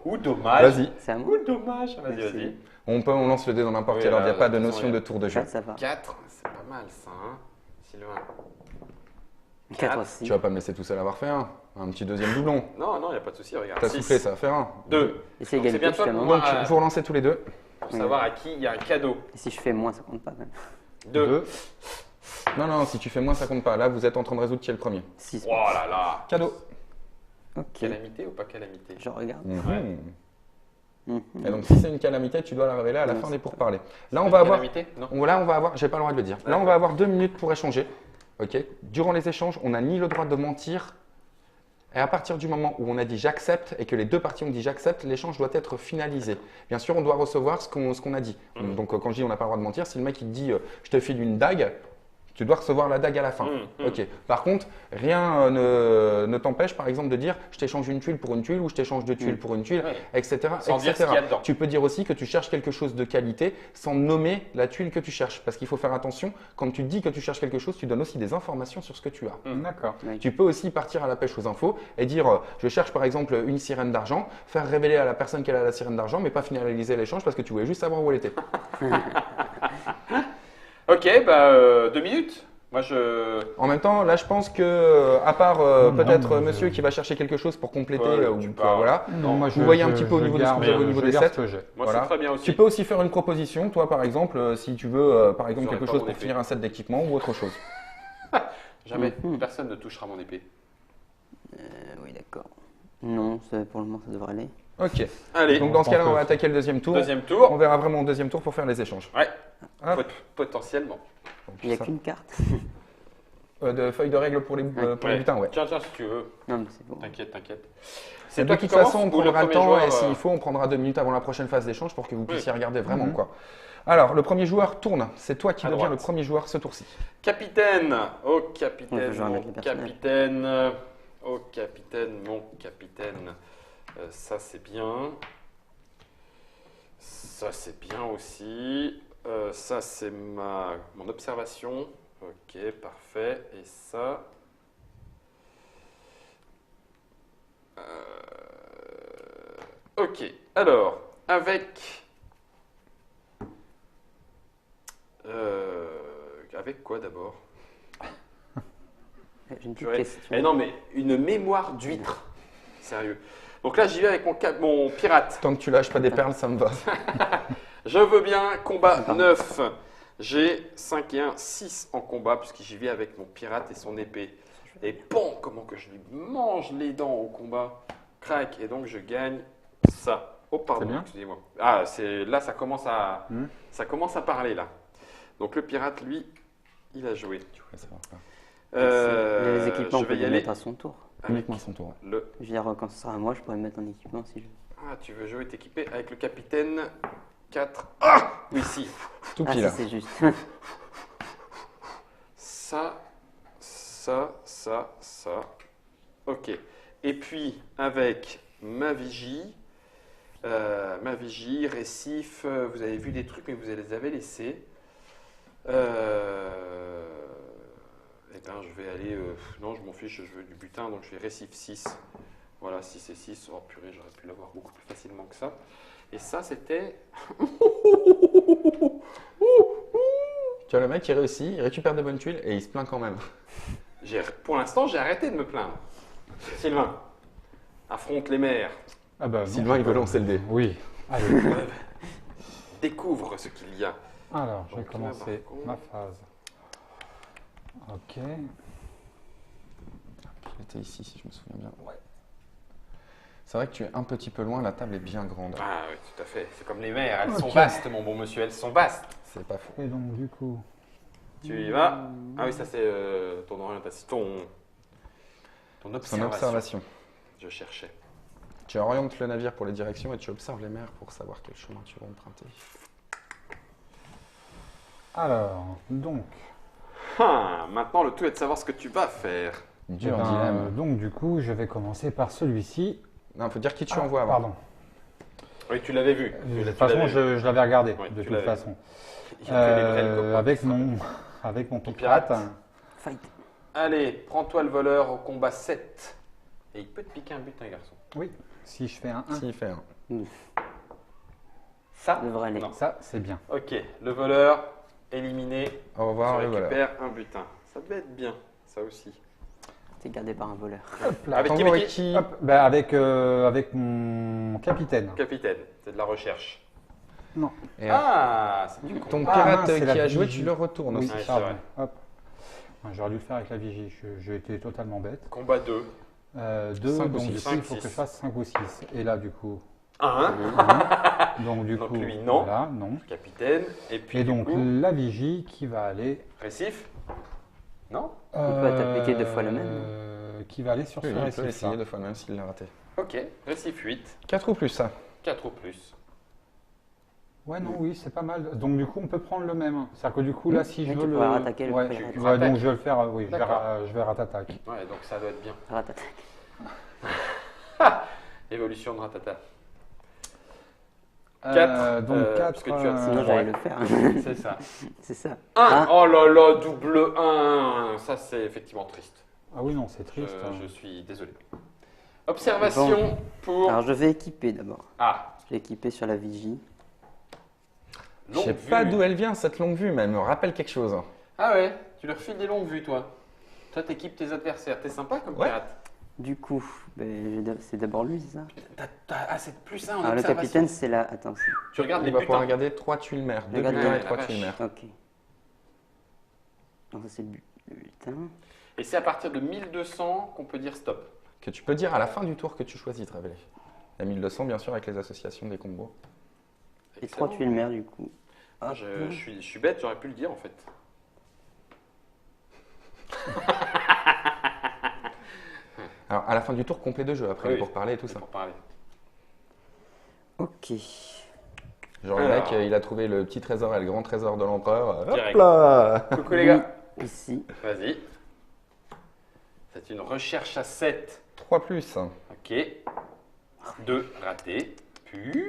Speaker 1: oh. Ouh, dommage.
Speaker 2: Vas-y.
Speaker 3: C'est à moi.
Speaker 1: Ouh, dommage. Vas-y,
Speaker 3: Merci.
Speaker 1: vas-y.
Speaker 2: On lance le dé dans n'importe
Speaker 1: Oui,
Speaker 2: quel ordre. Il
Speaker 1: là,
Speaker 2: n'y a pas de
Speaker 1: de toute façon,
Speaker 2: notion
Speaker 1: il y
Speaker 2: de
Speaker 1: a-
Speaker 2: tour de jeu.
Speaker 3: 4, ça va.
Speaker 1: 4, c'est pas mal ça, hein, Sylvain.
Speaker 3: 4 aussi.
Speaker 2: Tu vas pas me laisser tout seul avoir fait un petit deuxième doublon.
Speaker 1: Non, non, il n'y a pas de souci, regarde.
Speaker 2: T'as
Speaker 1: Six.
Speaker 2: soufflé, ça va faire un.
Speaker 1: 2.
Speaker 3: Et c'est
Speaker 1: Donc, c'est
Speaker 3: égalité
Speaker 1: bien toi
Speaker 3: justement.
Speaker 1: pour
Speaker 2: Donc
Speaker 1: voir,
Speaker 2: vous relancez tous les deux.
Speaker 1: pour savoir à qui il y a un cadeau.
Speaker 3: Et si je fais moins, ça compte pas quand même.
Speaker 1: 2.
Speaker 2: Non, non, si tu fais moins, ça compte pas. Là, vous êtes en train de résoudre qui est le premier.
Speaker 3: 6.
Speaker 1: Oh là là.
Speaker 2: Cadeau.
Speaker 3: Ok.
Speaker 1: Calamité ou pas calamité?
Speaker 3: Je regarde.
Speaker 2: Mhm.
Speaker 3: Mhm.
Speaker 2: Et donc, si c'est une calamité, tu dois la révéler à la
Speaker 3: Non,
Speaker 2: fin
Speaker 3: c'est
Speaker 2: des pourparlers. Là, on va avoir.
Speaker 1: Calamité? Non.
Speaker 2: Là, on va avoir. J'ai pas le droit de le dire. Là, on va avoir 2 minutes pour échanger. Ok. Durant les échanges, on n'a ni le droit de mentir. Et à partir du moment où on a dit j'accepte et que les deux parties ont dit j'accepte, l'échange doit être finalisé. Bien sûr, on doit recevoir ce qu'on a dit. Donc, quand je dis on n'a pas le droit de mentir, si le mec il te dit je te file une dague, tu dois recevoir la dague à la fin. Ok. Par contre, rien ne t'empêche, par exemple, de dire je t'échange une tuile pour une tuile ou je t'échange 2 tuiles pour une tuile,
Speaker 1: Ouais.
Speaker 2: etc.
Speaker 1: Sans dire ce qu'il y a dedans.
Speaker 2: Tu peux dire aussi que tu cherches quelque chose de qualité sans nommer la tuile que tu cherches. Parce qu'il faut faire attention, quand tu dis que tu cherches quelque chose, tu donnes aussi des informations sur ce que tu as.
Speaker 4: D'accord.
Speaker 2: Tu peux aussi partir à la pêche aux infos et dire je cherche par exemple une sirène d'argent, faire révéler à la personne qu'elle a la sirène d'argent, mais pas finaliser l'échange parce que tu voulais juste savoir où elle était.
Speaker 1: Ok, bah 2 minutes. Moi je.
Speaker 2: En même temps, là je pense que, à part
Speaker 4: Non,
Speaker 2: peut-être
Speaker 4: non,
Speaker 2: monsieur qui va chercher quelque chose pour compléter,
Speaker 1: Ouais,
Speaker 2: ou
Speaker 1: tu
Speaker 2: quoi,
Speaker 1: parles.
Speaker 2: voilà.
Speaker 4: Non, moi,
Speaker 2: Vous voyez un petit peu au niveau de ce que
Speaker 4: garde-
Speaker 2: vous avez au niveau
Speaker 4: je
Speaker 2: des
Speaker 4: garde
Speaker 2: sets.
Speaker 4: ce que j'ai.
Speaker 1: Moi
Speaker 2: Voilà.
Speaker 1: c'est très bien aussi.
Speaker 2: Tu peux aussi faire une proposition, toi par exemple, si tu veux par exemple
Speaker 1: J'aurais
Speaker 2: quelque
Speaker 1: pas
Speaker 2: chose
Speaker 1: mon
Speaker 2: pour
Speaker 1: épée.
Speaker 2: finir un set d'équipement ou autre chose.
Speaker 1: Jamais. Personne ne touchera mon épée.
Speaker 3: Oui, d'accord. Non, pour le moment, ça devrait aller.
Speaker 2: Ok.
Speaker 1: Allez,
Speaker 2: Donc dans ce cas-là, on va attaquer le deuxième tour.
Speaker 1: deuxième tour.
Speaker 2: On verra vraiment au deuxième tour pour faire les échanges.
Speaker 1: Ouais,
Speaker 2: Hop.
Speaker 1: potentiellement.
Speaker 2: Donc,
Speaker 3: Il n'y a
Speaker 2: ça.
Speaker 3: qu'une carte.
Speaker 2: De feuilles de règles pour les, les butins, ouais.
Speaker 1: Tiens, si tu veux.
Speaker 3: Non, mais c'est bon.
Speaker 1: T'inquiète, t'inquiète.
Speaker 2: De
Speaker 1: toi qui
Speaker 2: toute façon, on
Speaker 1: commence ou le
Speaker 2: prendra le
Speaker 1: premier
Speaker 2: temps
Speaker 1: joueur,
Speaker 2: et s'il faut, on prendra 2 minutes avant la prochaine phase d'échange pour que vous puissiez
Speaker 1: Oui.
Speaker 2: regarder vraiment quoi. Alors, le premier joueur tourne. C'est toi qui
Speaker 1: À
Speaker 2: deviens
Speaker 1: droite.
Speaker 2: le premier joueur ce tour-ci.
Speaker 1: Capitaine, oh
Speaker 3: On peut
Speaker 1: capitaine,
Speaker 3: jouer avec
Speaker 1: mon
Speaker 3: les personnages.
Speaker 1: capitaine, oh capitaine, mon capitaine. Ça c'est bien. Ça c'est bien aussi. Ça c'est mon observation. Ok, parfait. Et ça. Ok, alors, avec quoi d'abord?
Speaker 3: J'ai une petite
Speaker 1: Purée.
Speaker 3: question.
Speaker 1: Eh non, mais une mémoire d'huître. Sérieux. Donc là, j'y vais avec mon pirate.
Speaker 2: Tant que tu lâches pas des perles, ça me va.
Speaker 1: Je veux bien combat
Speaker 3: Attends.
Speaker 1: 9. J'ai 5 et 1, 6 en combat, puisque j'y vais avec mon pirate et son épée. Et bon, comment que je lui mange les dents au combat. Crac, et donc je gagne ça. Oh,
Speaker 2: C'est
Speaker 1: pardon,
Speaker 2: bien.
Speaker 1: excusez-moi. Ah, là, ça commence à parler, là. Donc le pirate, lui, il a joué.
Speaker 2: Tu voulais savoir quoi.
Speaker 3: Les équipements,
Speaker 1: je
Speaker 3: on peut
Speaker 1: vais y
Speaker 3: les
Speaker 1: aller
Speaker 3: mettre à son tour.
Speaker 1: avec
Speaker 2: Uniquement son tour.
Speaker 1: le...
Speaker 3: Je veux dire, quand ce sera à moi, je pourrais me mettre en équipement si je veux.
Speaker 1: Ah, tu veux jouer t'équiper avec le capitaine 4. Ah oui, si.
Speaker 2: Tout
Speaker 3: Ah,
Speaker 2: pile.
Speaker 3: si, c'est juste.
Speaker 1: Ça. Ok. Et puis, avec ma vigie, récif, vous avez vu des trucs, mais vous les avez laissés. Eh bien, je vais aller... non, je m'en fiche, je veux du butin, donc je vais récif 6. Voilà, 6 et 6. Oh purée, j'aurais pu l'avoir beaucoup plus facilement que ça. Et ça, c'était...
Speaker 2: Tu vois le mec qui réussit, il récupère des bonnes tuiles et il se plaint quand même.
Speaker 1: Pour l'instant, j'ai arrêté de me plaindre. Sylvain, affronte les mers.
Speaker 4: Ah bah, non,
Speaker 2: Sylvain, il veut lancer le dé.
Speaker 4: Oui. Allez.
Speaker 1: Découvre ce qu'il y a.
Speaker 4: Alors, je vais
Speaker 1: Donc là,
Speaker 4: commencer
Speaker 1: par contre-
Speaker 4: ma phase. Ok.
Speaker 2: Il était ici, si je me souviens bien. Ouais. C'est vrai que tu es un petit peu loin, la table est bien grande.
Speaker 1: Ah oui, tout à fait. C'est comme les mers, elles sont
Speaker 4: Ok.
Speaker 1: vastes, mon bon monsieur, elles sont vastes.
Speaker 2: C'est pas faux.
Speaker 4: Et donc, du coup,
Speaker 1: Tu y vas. Ah oui, ça c'est ton orientation, ton
Speaker 2: Son
Speaker 1: observation.
Speaker 2: observation.
Speaker 1: Je cherchais.
Speaker 2: Tu orientes le navire pour les directions et tu observes les mers pour savoir quel chemin tu vas emprunter.
Speaker 4: alors, donc,
Speaker 1: Maintenant, le tout est de savoir ce que tu vas faire.
Speaker 2: Dur
Speaker 4: eh ben,
Speaker 2: dilemme.
Speaker 4: donc du coup, je vais commencer par celui-ci.
Speaker 2: Non, il faut dire qui tu
Speaker 4: Ah,
Speaker 2: envoies avant.
Speaker 4: Pardon.
Speaker 1: Oui, tu l'avais vu.
Speaker 4: De toute façon, je l'avais regardé,
Speaker 1: Oui,
Speaker 4: de
Speaker 1: tu
Speaker 4: toute
Speaker 1: l'avais.
Speaker 4: façon.
Speaker 1: Il y a que les brels copains
Speaker 4: Avec
Speaker 1: qui
Speaker 4: mon
Speaker 1: Ton
Speaker 4: pirate.
Speaker 1: pirate.
Speaker 3: Fight.
Speaker 1: Allez, prends-toi le voleur au combat 7. Et il peut te piquer un butin, garçon.
Speaker 4: Oui, si je fais un 1,
Speaker 2: S'il fait un.
Speaker 1: Ça
Speaker 3: Ça devrait aller.
Speaker 1: Non.
Speaker 4: ça c'est bien.
Speaker 1: Ok, le voleur éliminé.
Speaker 2: Au revoir,
Speaker 1: tu
Speaker 2: le voleur.
Speaker 1: récupères un butin. Ça devait être bien, ça aussi.
Speaker 3: C'est gardé par un voleur.
Speaker 1: Avec qui,
Speaker 2: T'envoies
Speaker 1: avec qui
Speaker 2: qui
Speaker 4: Hop, bah avec mon capitaine.
Speaker 1: Capitaine, c'est de la recherche.
Speaker 4: Non.
Speaker 2: Et
Speaker 1: Ah, c'est du con.
Speaker 2: ton
Speaker 4: Ah,
Speaker 2: pirate
Speaker 4: mince, c'est
Speaker 2: qui
Speaker 4: la
Speaker 2: a joué,
Speaker 4: vigie.
Speaker 2: tu le retournes
Speaker 4: Oui,
Speaker 2: aussi.
Speaker 1: Ouais, c'est
Speaker 4: pardon.
Speaker 1: vrai.
Speaker 4: Hop. J'aurais dû le faire avec la vigie. J'ai été totalement bête.
Speaker 1: Combat 2.
Speaker 4: 2,
Speaker 2: Cinq ou
Speaker 4: donc
Speaker 2: six.
Speaker 4: du coup,
Speaker 1: Cinq,
Speaker 4: il faut que
Speaker 1: six.
Speaker 4: je fasse 5 ou 6. Et là, du coup,
Speaker 1: 1,
Speaker 4: donc du
Speaker 1: Donc
Speaker 4: coup,
Speaker 1: lui, non.
Speaker 4: voilà, non.
Speaker 1: capitaine. Et puis
Speaker 4: Et
Speaker 1: du
Speaker 4: donc
Speaker 1: coup,
Speaker 4: la vigie qui va aller.
Speaker 1: récif. Non
Speaker 3: On peut t'appliquer 2 fois le même,
Speaker 4: Qui va aller sur
Speaker 2: Oui,
Speaker 4: ce
Speaker 2: il peut
Speaker 4: récif.
Speaker 2: essayer 2 fois même s'il l'a raté.
Speaker 1: Ok, récif 8.
Speaker 2: 4 ou plus, ça.
Speaker 1: 4 ou plus.
Speaker 4: Ouais, non, oui, c'est pas mal. Donc du coup, on peut prendre le même. C'est-à-dire que du coup, là, si
Speaker 3: Mais
Speaker 4: je
Speaker 3: tu
Speaker 4: veux le.
Speaker 3: pourras rattaquer le
Speaker 4: ouais,
Speaker 3: pirate.
Speaker 4: ouais, donc je vais le faire. Oui,
Speaker 1: D'accord.
Speaker 4: je vais ratattaque.
Speaker 1: Ouais, donc ça doit être bien.
Speaker 3: Ratata.
Speaker 1: Évolution de Ratata.
Speaker 4: Euh,
Speaker 1: Quatre,
Speaker 4: donc 4.
Speaker 1: parce que tu as-
Speaker 3: Sinon, j'allais le faire.
Speaker 1: C'est ça.
Speaker 3: C'est ça.
Speaker 1: 1.
Speaker 3: Ah.
Speaker 1: Oh là là, double 1. Ça, c'est effectivement triste.
Speaker 4: Ah oui, non, c'est triste.
Speaker 1: Je suis désolé. Observation pour.
Speaker 3: Alors, je vais équiper d'abord.
Speaker 1: Ah,
Speaker 3: Je vais équiper sur la vigie.
Speaker 2: Je
Speaker 1: longue
Speaker 2: sais
Speaker 1: vue.
Speaker 2: pas d'où elle vient cette longue vue, mais elle me rappelle quelque chose.
Speaker 1: Ah ouais, tu leur files des longues vues, toi. Toi, t'équipes tes adversaires. T'es sympa comme
Speaker 2: Ouais.
Speaker 1: pirate.
Speaker 3: Du coup, c'est d'abord lui, c'est ça?
Speaker 1: Ah, c'est plus un en
Speaker 3: Alors, le
Speaker 1: observation.
Speaker 3: capitaine, c'est là. Attends,
Speaker 1: Tu regardes les
Speaker 2: Il va pouvoir
Speaker 1: butins.
Speaker 2: regarder 3 tuiles mères. 2
Speaker 3: Regarde,
Speaker 2: butins et
Speaker 3: la
Speaker 2: 3
Speaker 1: vache.
Speaker 2: tuiles mères.
Speaker 3: ok. Donc, ça, c'est le butin.
Speaker 1: Et c'est à partir de 1200 qu'on peut dire stop.
Speaker 2: que tu peux dire à la fin du tour que tu choisis de révéler. La 1200, bien sûr, avec les associations des combos.
Speaker 3: Et 3 tuiles mères du coup.
Speaker 1: Ah, je suis bête, j'aurais pu le dire en fait.
Speaker 2: Alors, à la fin du tour, complet de jeu, après
Speaker 1: Oui,
Speaker 2: pour parler et tout ça.
Speaker 1: Pour parler.
Speaker 3: Ok.
Speaker 2: Genre, le
Speaker 1: Alors.
Speaker 2: mec, il a trouvé le petit trésor et le grand trésor de l'empereur. Hop
Speaker 1: Direct.
Speaker 2: là.
Speaker 1: Coucou les gars.
Speaker 3: Ici.
Speaker 1: Vas-y. C'est une recherche à 7.
Speaker 2: 3 plus.
Speaker 1: Ok. 2 ratés. Puis.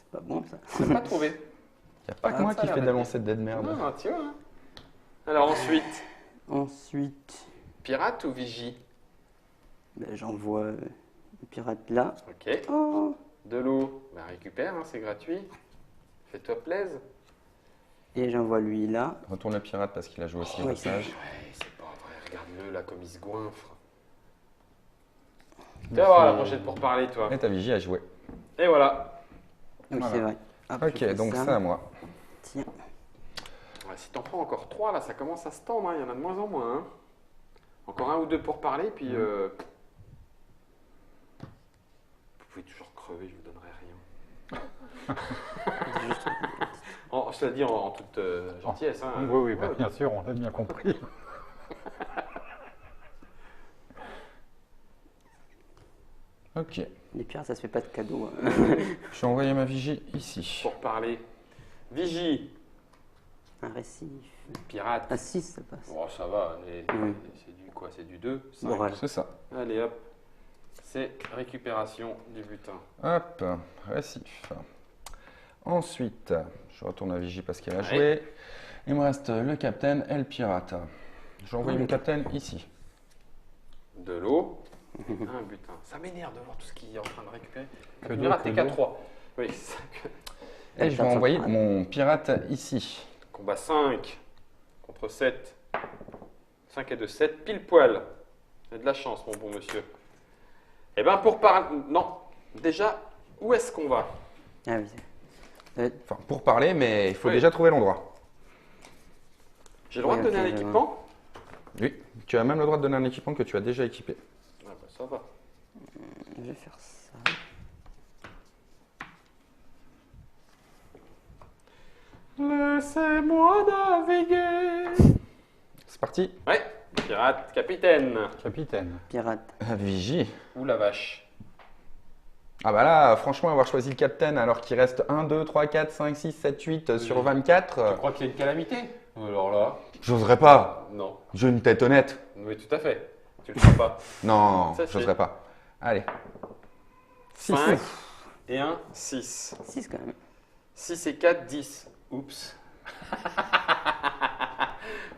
Speaker 3: C'est pas bon ça.
Speaker 1: On n'a pas trouvé.
Speaker 2: Il n'y a pas que
Speaker 1: Ah,
Speaker 2: moi
Speaker 1: ça a
Speaker 2: qui
Speaker 1: l'air
Speaker 2: fais des
Speaker 1: d'être
Speaker 2: lancers de dés de merde.
Speaker 1: Non, tu vois. Hein. Alors ensuite,
Speaker 3: Ensuite,
Speaker 1: pirate ou vigie?
Speaker 3: ben, j'envoie le pirate là.
Speaker 1: Ok.
Speaker 3: Oh.
Speaker 1: De l'eau, bah, récupère, hein, c'est gratuit. Fais-toi plaisir.
Speaker 3: Et j'envoie lui là.
Speaker 2: Retourne le pirate parce qu'il a joué aussi
Speaker 3: Oui.
Speaker 2: au passage.
Speaker 1: Ouais, c'est pas vrai, regarde-le là comme il se goinfre. Tu vas voir la prochaine pour parler, toi.
Speaker 2: Et ta vigie a joué.
Speaker 1: Et voilà.
Speaker 3: Oui,
Speaker 2: Voilà.
Speaker 3: c'est vrai. Hop, je
Speaker 2: Ok,
Speaker 3: fais
Speaker 2: donc
Speaker 3: ça.
Speaker 2: c'est à moi.
Speaker 3: Tiens.
Speaker 1: Ouais, si t'en prends encore 3, là, ça commence à se tendre, hein, il y en a de moins en moins. Hein. Encore 1 ou 2 pour parler, puis... vous pouvez toujours crever, je vous donnerai rien. Je te l'ai dit en toute gentillesse. Hein.
Speaker 4: Oui, bah,
Speaker 1: Ouais.
Speaker 4: bien sûr, on l'a bien compris.
Speaker 2: Ok.
Speaker 3: Les pirates, ça se fait pas de cadeau. Hein.
Speaker 2: Je vais envoyer ma vigie ici.
Speaker 1: Pour parler. Vigie,
Speaker 3: Un récif.
Speaker 1: pirate.
Speaker 3: À 6, ça passe.
Speaker 1: Bon, ça va,
Speaker 3: Oui.
Speaker 1: c'est du quoi? C'est du 2, 5.
Speaker 3: Bon, voilà.
Speaker 2: C'est ça.
Speaker 1: Allez hop, c'est récupération du butin.
Speaker 2: Hop, récif. Ensuite, je retourne à vigie parce qu'elle a
Speaker 1: Ouais.
Speaker 2: joué. Il me reste le capitaine et le pirate. Je vais envoyer mon capitaine ici.
Speaker 1: De l'eau, un butin. Ça m'énerve de voir tout ce qu'il est en train de récupérer.
Speaker 4: Que
Speaker 1: Le
Speaker 4: d'eau,
Speaker 1: pirate
Speaker 4: que
Speaker 1: est qu'à
Speaker 4: d'eau.
Speaker 1: 3. Oui, c'est ça que...
Speaker 2: Et je vais envoyer mon pirate ici.
Speaker 1: Combat 5 contre 7. 5 et 2, 7, pile poil. J'ai de la chance, mon bon monsieur. Eh bien, pour parler... Non, déjà, où est-ce qu'on va?
Speaker 3: Ah oui.
Speaker 2: Enfin, pour parler, mais il faut
Speaker 1: Oui.
Speaker 2: déjà trouver l'endroit.
Speaker 1: J'ai le droit
Speaker 3: Oui,
Speaker 1: de donner
Speaker 3: ok,
Speaker 1: un
Speaker 3: je
Speaker 1: équipement?
Speaker 2: Oui, tu as même le droit de donner un équipement que tu as déjà équipé.
Speaker 1: Ah bah ça va.
Speaker 3: Je vais faire ça.
Speaker 1: Laissez-moi naviguer.
Speaker 2: C'est parti.
Speaker 1: Ouais, pirate, capitaine.
Speaker 4: Capitaine.
Speaker 3: Pirate.
Speaker 2: Vigie.
Speaker 1: Ou la vache.
Speaker 2: Ah bah là, franchement, avoir choisi le capitaine alors qu'il reste 1, 2, 3, 4, 5, 6, 7, 8 sur
Speaker 1: Tu
Speaker 2: 24,
Speaker 1: crois qu'il y a une calamité? Alors là,
Speaker 2: j'oserais pas.
Speaker 1: non.
Speaker 2: J'ai une tête honnête.
Speaker 1: Oui, tout à fait. Tu le feras pas.
Speaker 2: Non,
Speaker 1: Ça, c'est-
Speaker 2: j'oserais pas. Allez. 6.
Speaker 1: 5 et 1, 6.
Speaker 3: 6 quand même.
Speaker 1: 6 et 4, 10. Oups.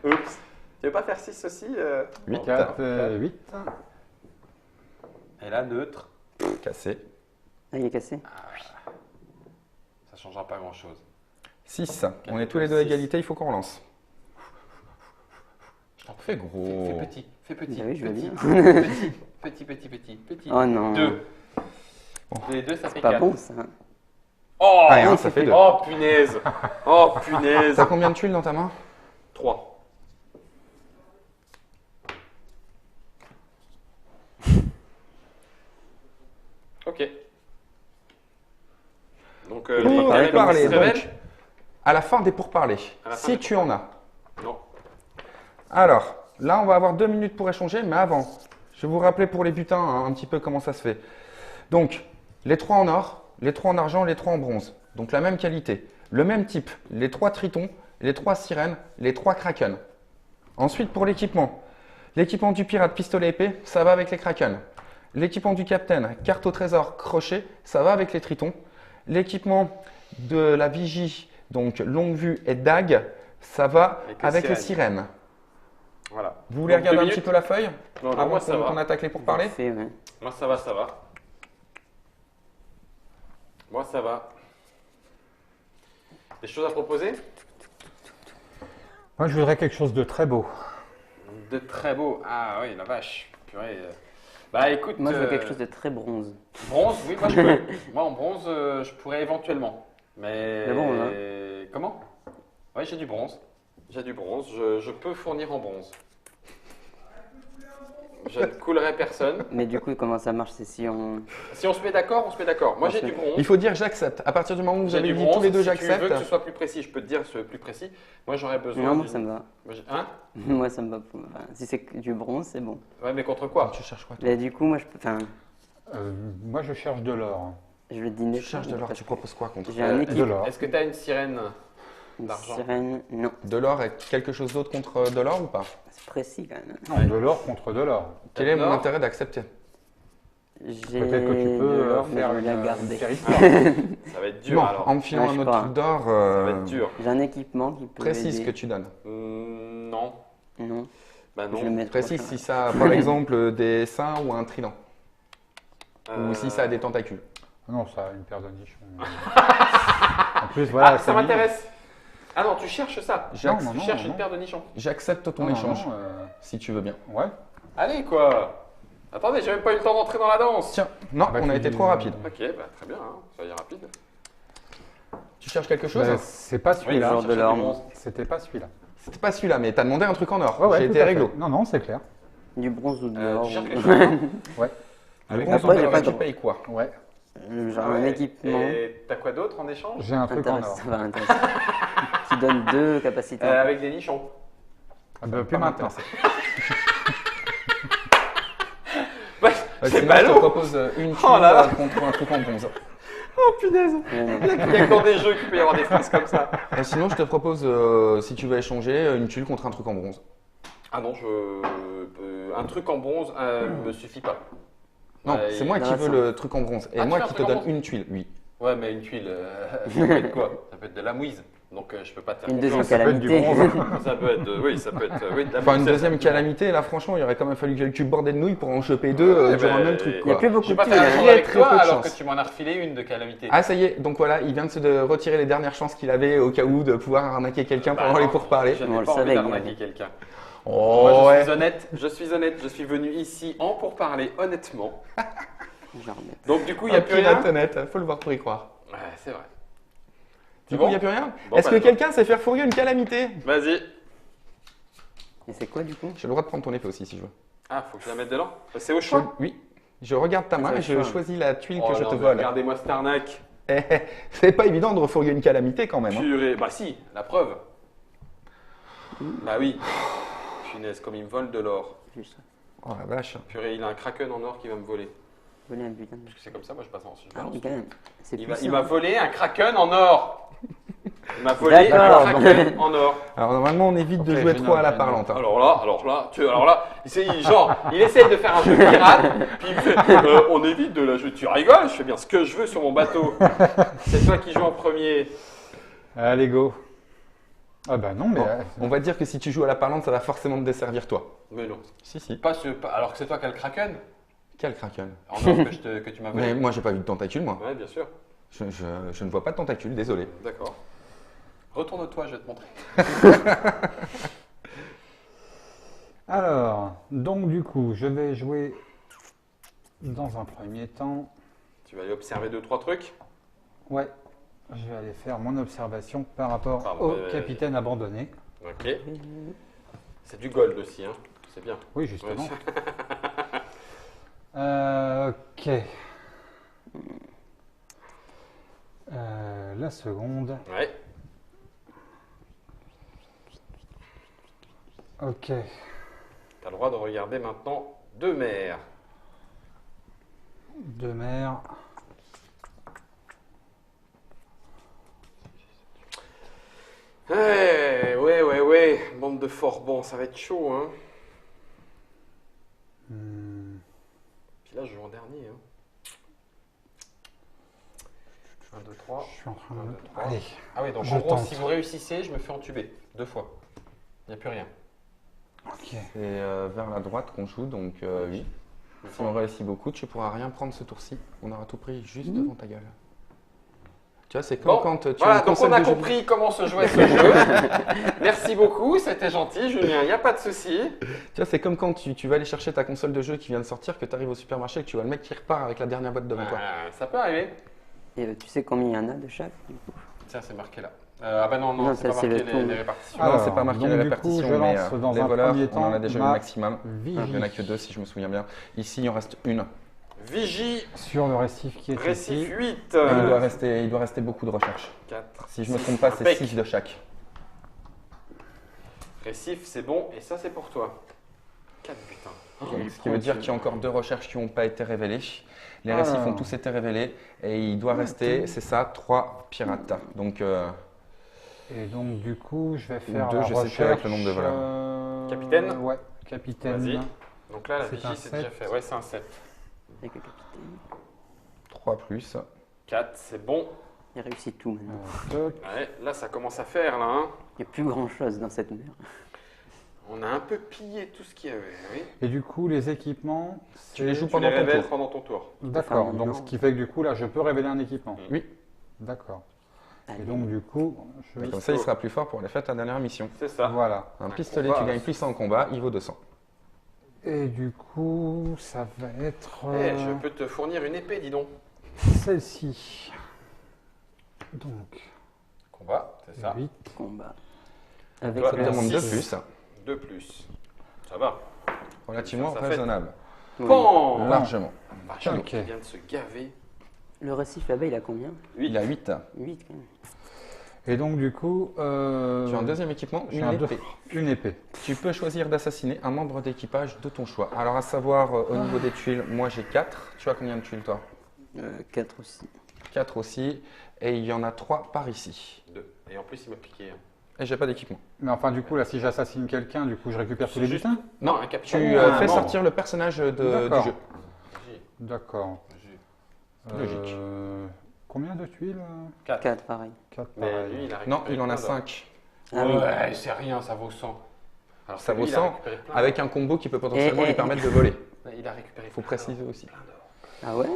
Speaker 1: Oups. Tu veux pas faire 6 aussi
Speaker 2: 8.
Speaker 4: 4, 8.
Speaker 1: Et là, neutre.
Speaker 2: Cassé.
Speaker 3: Ah, il est cassé.
Speaker 1: Ça changera pas grand-chose.
Speaker 2: 6. On est tous les deux à égalité, il faut qu'on relance.
Speaker 1: Je t'en
Speaker 2: Fais gros.
Speaker 1: Fais petit, fais petit.
Speaker 3: Bah oui, je veux
Speaker 1: petit,
Speaker 3: bien.
Speaker 1: petit.
Speaker 3: Oh non.
Speaker 1: 2. Les deux, ça fait
Speaker 3: Pas
Speaker 1: 4.
Speaker 3: bon ça.
Speaker 1: Oh,
Speaker 2: Ah, et un, ça fait 2.
Speaker 1: oh, punaise. Oh, punaise.
Speaker 2: T'as combien de tuiles dans ta main?
Speaker 1: 3. Ok. Donc,
Speaker 2: Les
Speaker 1: le
Speaker 2: pourparlers,
Speaker 1: capitaine se révèle.
Speaker 2: donc, à la fin des pourparlers,
Speaker 1: À la fin
Speaker 2: si
Speaker 1: des
Speaker 2: tu en as.
Speaker 1: Non.
Speaker 2: Alors, là, on va avoir 2 minutes pour échanger, mais avant, je vais vous rappeler pour les butins hein, un petit peu comment ça se fait. Donc, les 3 en or, les 3 en argent, les 3 en bronze. Donc, la même qualité, le même type, les 3 tritons, les 3 sirènes, les 3 kraken. Ensuite, pour l'équipement, l'équipement du pirate, pistolet épée, ça va avec les kraken. L'équipement du capitaine, carte au trésor, crochet, ça va avec les tritons. L'équipement de la vigie, donc longue vue et dague, ça va avec les sirènes.
Speaker 1: Voilà.
Speaker 2: Vous voulez
Speaker 1: Donc,
Speaker 2: regarder
Speaker 1: 2
Speaker 2: un
Speaker 1: minutes.
Speaker 2: petit peu la feuille
Speaker 1: Non, non,
Speaker 2: avant
Speaker 1: moi ça
Speaker 2: qu'on
Speaker 1: va.
Speaker 2: attaque les pourparlers?
Speaker 3: Parfait, ouais.
Speaker 1: Moi ça va, ça va. Moi ça va. Des choses à proposer?
Speaker 4: Moi, je voudrais quelque chose de très beau.
Speaker 1: De très beau. Ah oui, la vache. Purée. Bah écoute.
Speaker 3: Moi je veux quelque chose de très bronze.
Speaker 1: Bronze, oui, moi je peux. Moi en bronze, je pourrais éventuellement. Mais.
Speaker 3: Mais bon,
Speaker 1: Comment? Oui, j'ai du bronze. J'ai du bronze. Je peux fournir en bronze. Je ne coulerai personne.
Speaker 3: Mais du coup, comment ça marche? C'est si on.
Speaker 1: Si on se met d'accord, on se met d'accord. Moi, j'ai du bronze.
Speaker 2: Il faut dire j'accepte. À partir du moment où vous
Speaker 1: J'ai
Speaker 2: avez
Speaker 1: du
Speaker 2: dit
Speaker 1: bronze.
Speaker 2: tous les deux
Speaker 1: Si tu veux que ce
Speaker 2: j'accepte.
Speaker 1: soit plus précis, je peux te dire ce plus précis. Moi, j'aurais besoin.
Speaker 3: Non, moi
Speaker 1: d'une-
Speaker 3: ça me va.
Speaker 1: Moi, hein?
Speaker 3: Moi ça me va. Enfin, si c'est que du bronze, c'est bon.
Speaker 1: Ouais, mais contre quoi?
Speaker 2: Tu cherches quoi toi?
Speaker 3: Mais du coup, moi je peux. Enfin,
Speaker 4: Moi, je cherche de l'or.
Speaker 3: je vais dîner.
Speaker 2: Tu cherches de l'or. Tu proposes quoi contre?
Speaker 3: J'ai un
Speaker 4: De
Speaker 3: équipe.
Speaker 4: l'or.
Speaker 1: Est-ce que tu as une sirène?
Speaker 3: Une
Speaker 1: d'argent.
Speaker 3: sirène. Non,
Speaker 2: De l'or et quelque chose d'autre contre de l'or ou pas?
Speaker 3: c'est précis quand même.
Speaker 4: Non, de l'or contre de l'or.
Speaker 2: Quel est mon
Speaker 1: L'or.
Speaker 2: intérêt d'accepter?
Speaker 3: J'ai
Speaker 4: Peut-être que tu
Speaker 3: de
Speaker 4: peux
Speaker 3: l'or, mais
Speaker 4: faire
Speaker 3: je vais la
Speaker 4: une
Speaker 3: garder.
Speaker 4: territoire.
Speaker 1: Ça va être dur
Speaker 2: Non,
Speaker 1: alors.
Speaker 2: en me filant
Speaker 3: Ah, je
Speaker 2: un
Speaker 3: sais
Speaker 2: autre
Speaker 3: pas.
Speaker 2: truc d'or,
Speaker 1: Ça va être dur.
Speaker 3: J'ai un équipement qui peut
Speaker 2: précise ce
Speaker 3: m'aider.
Speaker 2: que tu donnes.
Speaker 1: Non.
Speaker 3: Non,
Speaker 1: Bah
Speaker 3: je le
Speaker 1: non.
Speaker 3: mets
Speaker 2: Précise si ça a par exemple des seins ou un trident. Ou si ça a des tentacules.
Speaker 4: Non, ça a une paire de nichons. En plus, voilà.
Speaker 1: Ah, ça
Speaker 4: c'est
Speaker 1: m'intéresse. Ah non, tu cherches ça.
Speaker 4: Non,
Speaker 1: Tu
Speaker 4: non,
Speaker 1: cherches
Speaker 4: non.
Speaker 1: une paire de nichons.
Speaker 2: J'accepte ton
Speaker 4: mignon.
Speaker 2: échange,
Speaker 4: Non,
Speaker 2: si tu veux bien.
Speaker 4: ouais.
Speaker 1: Allez quoi. Attendez, j'ai même pas eu le temps d'entrer dans la danse.
Speaker 2: Tiens, non,
Speaker 4: Bah,
Speaker 2: on a
Speaker 4: tu
Speaker 2: été
Speaker 4: dis-
Speaker 2: trop rapide.
Speaker 1: Ok, bah très bien, hein. Soyez rapide.
Speaker 2: Tu cherches quelque chose?
Speaker 4: Bah, c'est pas
Speaker 3: Oui,
Speaker 4: celui-là.
Speaker 3: genre de l'or.
Speaker 4: C'était pas celui-là.
Speaker 2: C'était pas celui-là, mais t'as demandé un truc en or.
Speaker 4: Ouais, ouais,
Speaker 2: J'ai
Speaker 4: tout
Speaker 2: été
Speaker 4: à fait.
Speaker 2: réglo.
Speaker 4: Non, non, c'est clair.
Speaker 3: Du bronze ou de l'or.
Speaker 1: Tu cherches
Speaker 3: ou-
Speaker 1: quelque chose, hein?
Speaker 2: Avec
Speaker 3: Après,
Speaker 2: ton
Speaker 3: j'ai
Speaker 2: or,
Speaker 3: pas
Speaker 2: tu
Speaker 3: de-
Speaker 2: payes quoi?
Speaker 4: Ouais.
Speaker 3: Genre
Speaker 1: Ah ouais.
Speaker 3: un équipement.
Speaker 1: Et t'as quoi d'autre en échange?
Speaker 4: J'ai un truc en or.
Speaker 3: Intéressant. Enfin, intéressant. Qui donne 2 capacités.
Speaker 1: Avec des nichons.
Speaker 4: Ah bah, plus
Speaker 2: Pas
Speaker 4: maintenant.
Speaker 1: Bah,
Speaker 2: Sinon,
Speaker 1: c'est
Speaker 2: je te
Speaker 1: ballot.
Speaker 2: propose une tuile
Speaker 1: Oh là là.
Speaker 2: contre un truc en bronze.
Speaker 1: Oh punaise.
Speaker 3: Ouais,
Speaker 1: Il y a que dans des jeux qu'il peut y avoir des phrases comme ça.
Speaker 2: Sinon, je te propose, si tu veux échanger, une tuile contre un truc en bronze.
Speaker 1: Ah non, un truc en bronze me suffit pas.
Speaker 2: Non,
Speaker 1: Ouais,
Speaker 2: c'est moi
Speaker 3: il-
Speaker 2: qui
Speaker 3: Non,
Speaker 2: veux
Speaker 3: ça-
Speaker 2: le truc en bronze. Et
Speaker 1: Ah, tu
Speaker 2: moi
Speaker 1: veux un
Speaker 2: qui te
Speaker 1: truc en
Speaker 2: donne
Speaker 1: bronze
Speaker 2: une tuile, oui.
Speaker 1: Ouais, mais une tuile, ça peut être quoi? Ça peut être de la mouise. Donc je peux pas te faire
Speaker 3: Une
Speaker 1: confiance.
Speaker 3: deuxième
Speaker 4: ça peut être du
Speaker 3: calamité.
Speaker 1: Ça peut être, oui, ça peut être, oui, de la
Speaker 2: Enfin, une
Speaker 1: mouise.
Speaker 2: deuxième calamité, là, franchement, il aurait quand même fallu que tu bordais de nouilles pour en choper deux
Speaker 1: Ouais,
Speaker 2: durant
Speaker 1: bah,
Speaker 2: le même truc.
Speaker 3: Il n'y a
Speaker 2: Quoi.
Speaker 3: plus
Speaker 1: Je
Speaker 3: beaucoup
Speaker 1: vais
Speaker 3: de
Speaker 1: pas
Speaker 3: tuiles.
Speaker 1: faire un
Speaker 3: hein.
Speaker 1: tour avec
Speaker 2: très
Speaker 1: toi
Speaker 2: peu de
Speaker 1: alors
Speaker 2: chance.
Speaker 1: que tu m'en as refilé une de calamité.
Speaker 2: Ah, ça y est, donc voilà, il vient de se retirer les dernières chances qu'il avait au cas où de pouvoir arnaquer quelqu'un
Speaker 1: Bah
Speaker 2: pendant les
Speaker 1: non,
Speaker 2: pourparlers.
Speaker 1: Je
Speaker 3: On
Speaker 1: n'ai
Speaker 3: le
Speaker 1: pas envie
Speaker 3: savait,
Speaker 1: d'arnaquer
Speaker 3: Guillaume.
Speaker 1: quelqu'un.
Speaker 2: Oh,
Speaker 1: Moi,
Speaker 2: ouais.
Speaker 1: je suis honnête, je suis venu ici en pourparler honnêtement.
Speaker 3: Genre, mais-
Speaker 1: Donc du coup, il n'y a
Speaker 2: Un
Speaker 1: plus rien.
Speaker 2: pirate honnête, faut le voir pour y croire.
Speaker 1: Ouais, c'est vrai.
Speaker 2: Du
Speaker 1: C'est
Speaker 2: coup,
Speaker 1: bon
Speaker 2: il n'y a plus rien.
Speaker 1: Bon,
Speaker 2: Est-ce
Speaker 1: bah,
Speaker 2: que quelqu'un sait faire fourguer une calamité?
Speaker 1: Vas-y.
Speaker 3: Et c'est quoi du coup?
Speaker 2: J'ai le droit de prendre ton épée aussi si je veux.
Speaker 1: Ah, faut que je la mette dedans. C'est au choix.
Speaker 2: Oui. Je regarde ta main
Speaker 3: c'est
Speaker 2: et je
Speaker 3: le choix.
Speaker 2: choisis la tuile
Speaker 1: Oh
Speaker 2: que je
Speaker 1: non,
Speaker 2: te
Speaker 1: mais
Speaker 2: vole.
Speaker 1: Regardez-moi cette arnaque.
Speaker 2: Eh, c'est pas évident de refourguer une calamité quand même. Hein.
Speaker 1: Purée. Bah si, la preuve. Bah oui. Punaise, comme il me vole de l'or.
Speaker 3: Juste
Speaker 2: Oh la vache.
Speaker 1: Purée, il a un kraken en or qui va me voler.
Speaker 3: voler un butin.
Speaker 1: Parce que c'est comme ça, moi je passe en je
Speaker 3: Ah
Speaker 1: balance.
Speaker 3: oui, quand même. C'est
Speaker 1: Il
Speaker 3: puissant.
Speaker 1: m'a volé un kraken en or. Il m'a volé un
Speaker 3: D'accord.
Speaker 1: kraken en or.
Speaker 2: Alors normalement, on évite de
Speaker 4: Ok,
Speaker 2: jouer
Speaker 4: génial,
Speaker 2: trop à la
Speaker 4: génial.
Speaker 2: parlante. Hein.
Speaker 1: Alors là, genre, il essaye de faire un jeu pirate, puis il me fait, on évite de la jouer. Tu rigoles, je fais bien ce que je veux sur mon bateau. C'est toi qui joues en premier.
Speaker 4: Allez, go. Ah bah non, mais...
Speaker 2: Bon, on va dire que si tu joues à la parlante, ça va forcément te desservir toi.
Speaker 1: Mais non.
Speaker 2: Si, si.
Speaker 1: Alors que c'est toi qui as le kraken
Speaker 2: Quel kraken.
Speaker 1: en or que tu m'as
Speaker 2: Mais
Speaker 1: volé.
Speaker 2: moi, j'ai pas vu de tentacule, moi.
Speaker 1: Ouais, bien sûr.
Speaker 2: Je ne vois pas de tentacule, désolé.
Speaker 1: D'accord. Retourne-toi, je vais te montrer.
Speaker 4: Alors, donc du coup, je vais jouer dans un premier temps.
Speaker 1: Tu vas aller observer 2-3 trucs.
Speaker 4: Ouais, je vais aller faire mon observation par rapport
Speaker 1: Pardon,
Speaker 4: au capitaine abandonné.
Speaker 1: Ok. C'est du gold aussi, hein. C'est bien.
Speaker 4: Oui, justement.
Speaker 1: Ouais,
Speaker 4: Ok. La seconde.
Speaker 1: ouais.
Speaker 4: Ok.
Speaker 1: Tu as le droit de regarder maintenant 2 mers.
Speaker 4: Deux mers.
Speaker 1: Ouais. Bande de forbans, ça va être chaud, hein.
Speaker 4: Hmm,
Speaker 1: Puis là, je joue en dernier, hein. 1, 2, 3.
Speaker 4: je suis en train
Speaker 1: Un,
Speaker 4: de...
Speaker 1: deux, trois.
Speaker 4: Allez.
Speaker 1: Ah oui, donc
Speaker 4: Je
Speaker 1: en gros,
Speaker 4: tente.
Speaker 1: si vous réussissez, je me fais entuber 2 fois. Il n'y a plus rien.
Speaker 4: Ok.
Speaker 2: C'est vers la droite qu'on joue, donc oui.
Speaker 1: Je me
Speaker 2: Si
Speaker 1: fais
Speaker 2: on réussit beaucoup, tu pourras rien prendre ce tour-ci. On aura tout pris juste devant ta gueule. Tu vois, c'est comme
Speaker 1: Bon,
Speaker 2: quand tu
Speaker 1: voilà,
Speaker 2: as une
Speaker 1: donc
Speaker 2: console
Speaker 1: on a
Speaker 2: de jeu
Speaker 1: compris comment se jouait ce jeu. Merci beaucoup, c'était gentil, Julien, il n'y a pas de souci.
Speaker 2: Tu vois, c'est comme quand tu vas aller chercher ta console de jeu qui vient de sortir, que tu arrives au supermarché et que tu vois le mec qui repart avec la dernière boîte devant toi.
Speaker 1: Ça peut arriver.
Speaker 3: Et tu sais combien il y en a de chaque du coup?
Speaker 1: Tiens, c'est marqué là. Ah bah non,
Speaker 3: Non,
Speaker 1: c'est
Speaker 3: ça,
Speaker 1: pas
Speaker 3: c'est
Speaker 1: marqué
Speaker 3: le tour.
Speaker 1: les répartitions.
Speaker 2: Non, c'est pas marqué
Speaker 4: donc,
Speaker 2: les
Speaker 4: du
Speaker 2: répartitions,
Speaker 4: coup, je
Speaker 2: mais
Speaker 4: lance dans
Speaker 2: les
Speaker 4: un
Speaker 2: voleurs,
Speaker 4: premier
Speaker 2: on en a
Speaker 4: temps
Speaker 2: déjà eu le
Speaker 4: ma
Speaker 2: maximum. Il n'y en a que
Speaker 4: vigie
Speaker 2: 2 si je me souviens bien. Ici, il en reste une.
Speaker 1: Vigie,
Speaker 4: sur le récif qui est
Speaker 1: récif
Speaker 4: ici.
Speaker 1: 8.
Speaker 2: Et il doit rester beaucoup de recherches.
Speaker 1: 4.
Speaker 2: Si je ne me trompe pas, c'est
Speaker 1: Impec.
Speaker 2: 6 de chaque.
Speaker 1: Récif, c'est bon, et ça, c'est pour toi. 4 butins.
Speaker 2: Ce qui veut dire qu'il y a encore 2 recherches qui n'ont pas été révélées. Les récifs ont tous été révélés et il doit rester, c'est ça, 3 pirates. Donc,
Speaker 4: Et donc, du coup, je vais faire
Speaker 2: Deux,
Speaker 4: la
Speaker 2: je sais plus
Speaker 4: recherche.
Speaker 2: avec le nombre de voleurs.
Speaker 1: Capitaine
Speaker 4: Ouais, capitaine.
Speaker 1: Vas-y. Donc là, la
Speaker 4: C'est
Speaker 1: vigie,
Speaker 4: un
Speaker 1: c'est
Speaker 4: 7.
Speaker 1: déjà fait. Ouais, c'est un 7.
Speaker 3: Avec le capitaine.
Speaker 2: 3 plus.
Speaker 1: 4, c'est bon.
Speaker 3: Il réussit tout maintenant.
Speaker 4: Toc.
Speaker 1: Ouais, là, ça commence à faire, là. Hein.
Speaker 3: Il n'y a plus grand chose dans cette mer.
Speaker 1: On a un peu pillé tout ce qu'il y avait. Oui.
Speaker 4: Et du coup, les équipements,
Speaker 2: Tu les joues
Speaker 1: Tu les
Speaker 2: pendant ton
Speaker 1: révèles
Speaker 2: tour.
Speaker 1: pendant ton tour.
Speaker 4: D'accord,
Speaker 3: Enfin,
Speaker 4: donc
Speaker 3: non.
Speaker 4: ce qui fait que du coup, là, je peux révéler un équipement.
Speaker 2: Oui.
Speaker 4: D'accord. Et
Speaker 3: Allez.
Speaker 4: donc, du coup, je...
Speaker 2: Et comme ça, il sera plus fort pour aller faire ta dernière mission.
Speaker 1: C'est ça.
Speaker 4: Voilà.
Speaker 2: Un
Speaker 1: Un
Speaker 2: pistolet,
Speaker 1: combat.
Speaker 2: tu gagnes puissant en combat, il vaut 200.
Speaker 4: Et du coup, ça va être
Speaker 1: Eh, je peux te fournir une épée, dis donc.
Speaker 4: celle-ci. Donc,
Speaker 1: Combat, c'est ça.
Speaker 4: 8.
Speaker 3: Combat.
Speaker 1: Toi,
Speaker 3: Avec
Speaker 2: Ça te
Speaker 1: Merci.
Speaker 2: demande 2
Speaker 1: Six.
Speaker 2: plus.
Speaker 1: 2 plus. Ça va.
Speaker 2: Relativement
Speaker 1: Ça fait.
Speaker 2: raisonnable.
Speaker 3: Oui.
Speaker 1: Pan
Speaker 2: Largement.
Speaker 1: Vache,
Speaker 4: Ok.
Speaker 1: l'autre, il vient de se gaver.
Speaker 3: Le récif là-bas, il a combien?
Speaker 2: Il a 8.
Speaker 3: 8 quand même.
Speaker 4: Et donc, du coup,
Speaker 2: Tu as un deuxième équipement,
Speaker 4: j'ai
Speaker 2: une
Speaker 4: un
Speaker 2: épée.
Speaker 4: une épée.
Speaker 2: Tu peux choisir d'assassiner un membre d'équipage de ton choix. Alors, à savoir, au niveau des tuiles, moi j'ai 4. Tu as combien de tuiles, toi
Speaker 3: 4 aussi.
Speaker 2: 4 aussi. Et il y en a 3 par ici.
Speaker 1: 2. Et en plus, il m'a piqué. Hein.
Speaker 2: Et j'ai pas d'équipement.
Speaker 4: Mais enfin, du coup, là, si j'assassine quelqu'un, du coup, je récupère tous les
Speaker 1: juste-
Speaker 4: butins.
Speaker 1: Non, un
Speaker 2: Tu
Speaker 1: capitaine.
Speaker 2: fais
Speaker 1: non.
Speaker 2: sortir le personnage du
Speaker 4: D'accord.
Speaker 2: jeu.
Speaker 4: D'accord.
Speaker 2: Logique.
Speaker 4: Combien de tuiles
Speaker 3: 4 pareil.
Speaker 4: 4
Speaker 1: Mais lui, il a
Speaker 2: Non,
Speaker 1: récupéré
Speaker 2: il en a
Speaker 1: plein d'or.
Speaker 2: 5.
Speaker 3: Ah oui.
Speaker 1: Ouais, c'est rien, ça vaut 100. Alors
Speaker 2: Ça
Speaker 1: que lui,
Speaker 2: vaut
Speaker 1: il a
Speaker 2: 100
Speaker 1: récupéré plein
Speaker 2: avec
Speaker 1: d'or.
Speaker 2: un combo qui peut potentiellement
Speaker 3: Et-
Speaker 2: lui permettre de voler.
Speaker 1: Ouais, il a récupéré.
Speaker 2: Il faut
Speaker 1: plein
Speaker 2: préciser
Speaker 1: d'or,
Speaker 2: aussi.
Speaker 1: plein d'or.
Speaker 3: Ah ouais?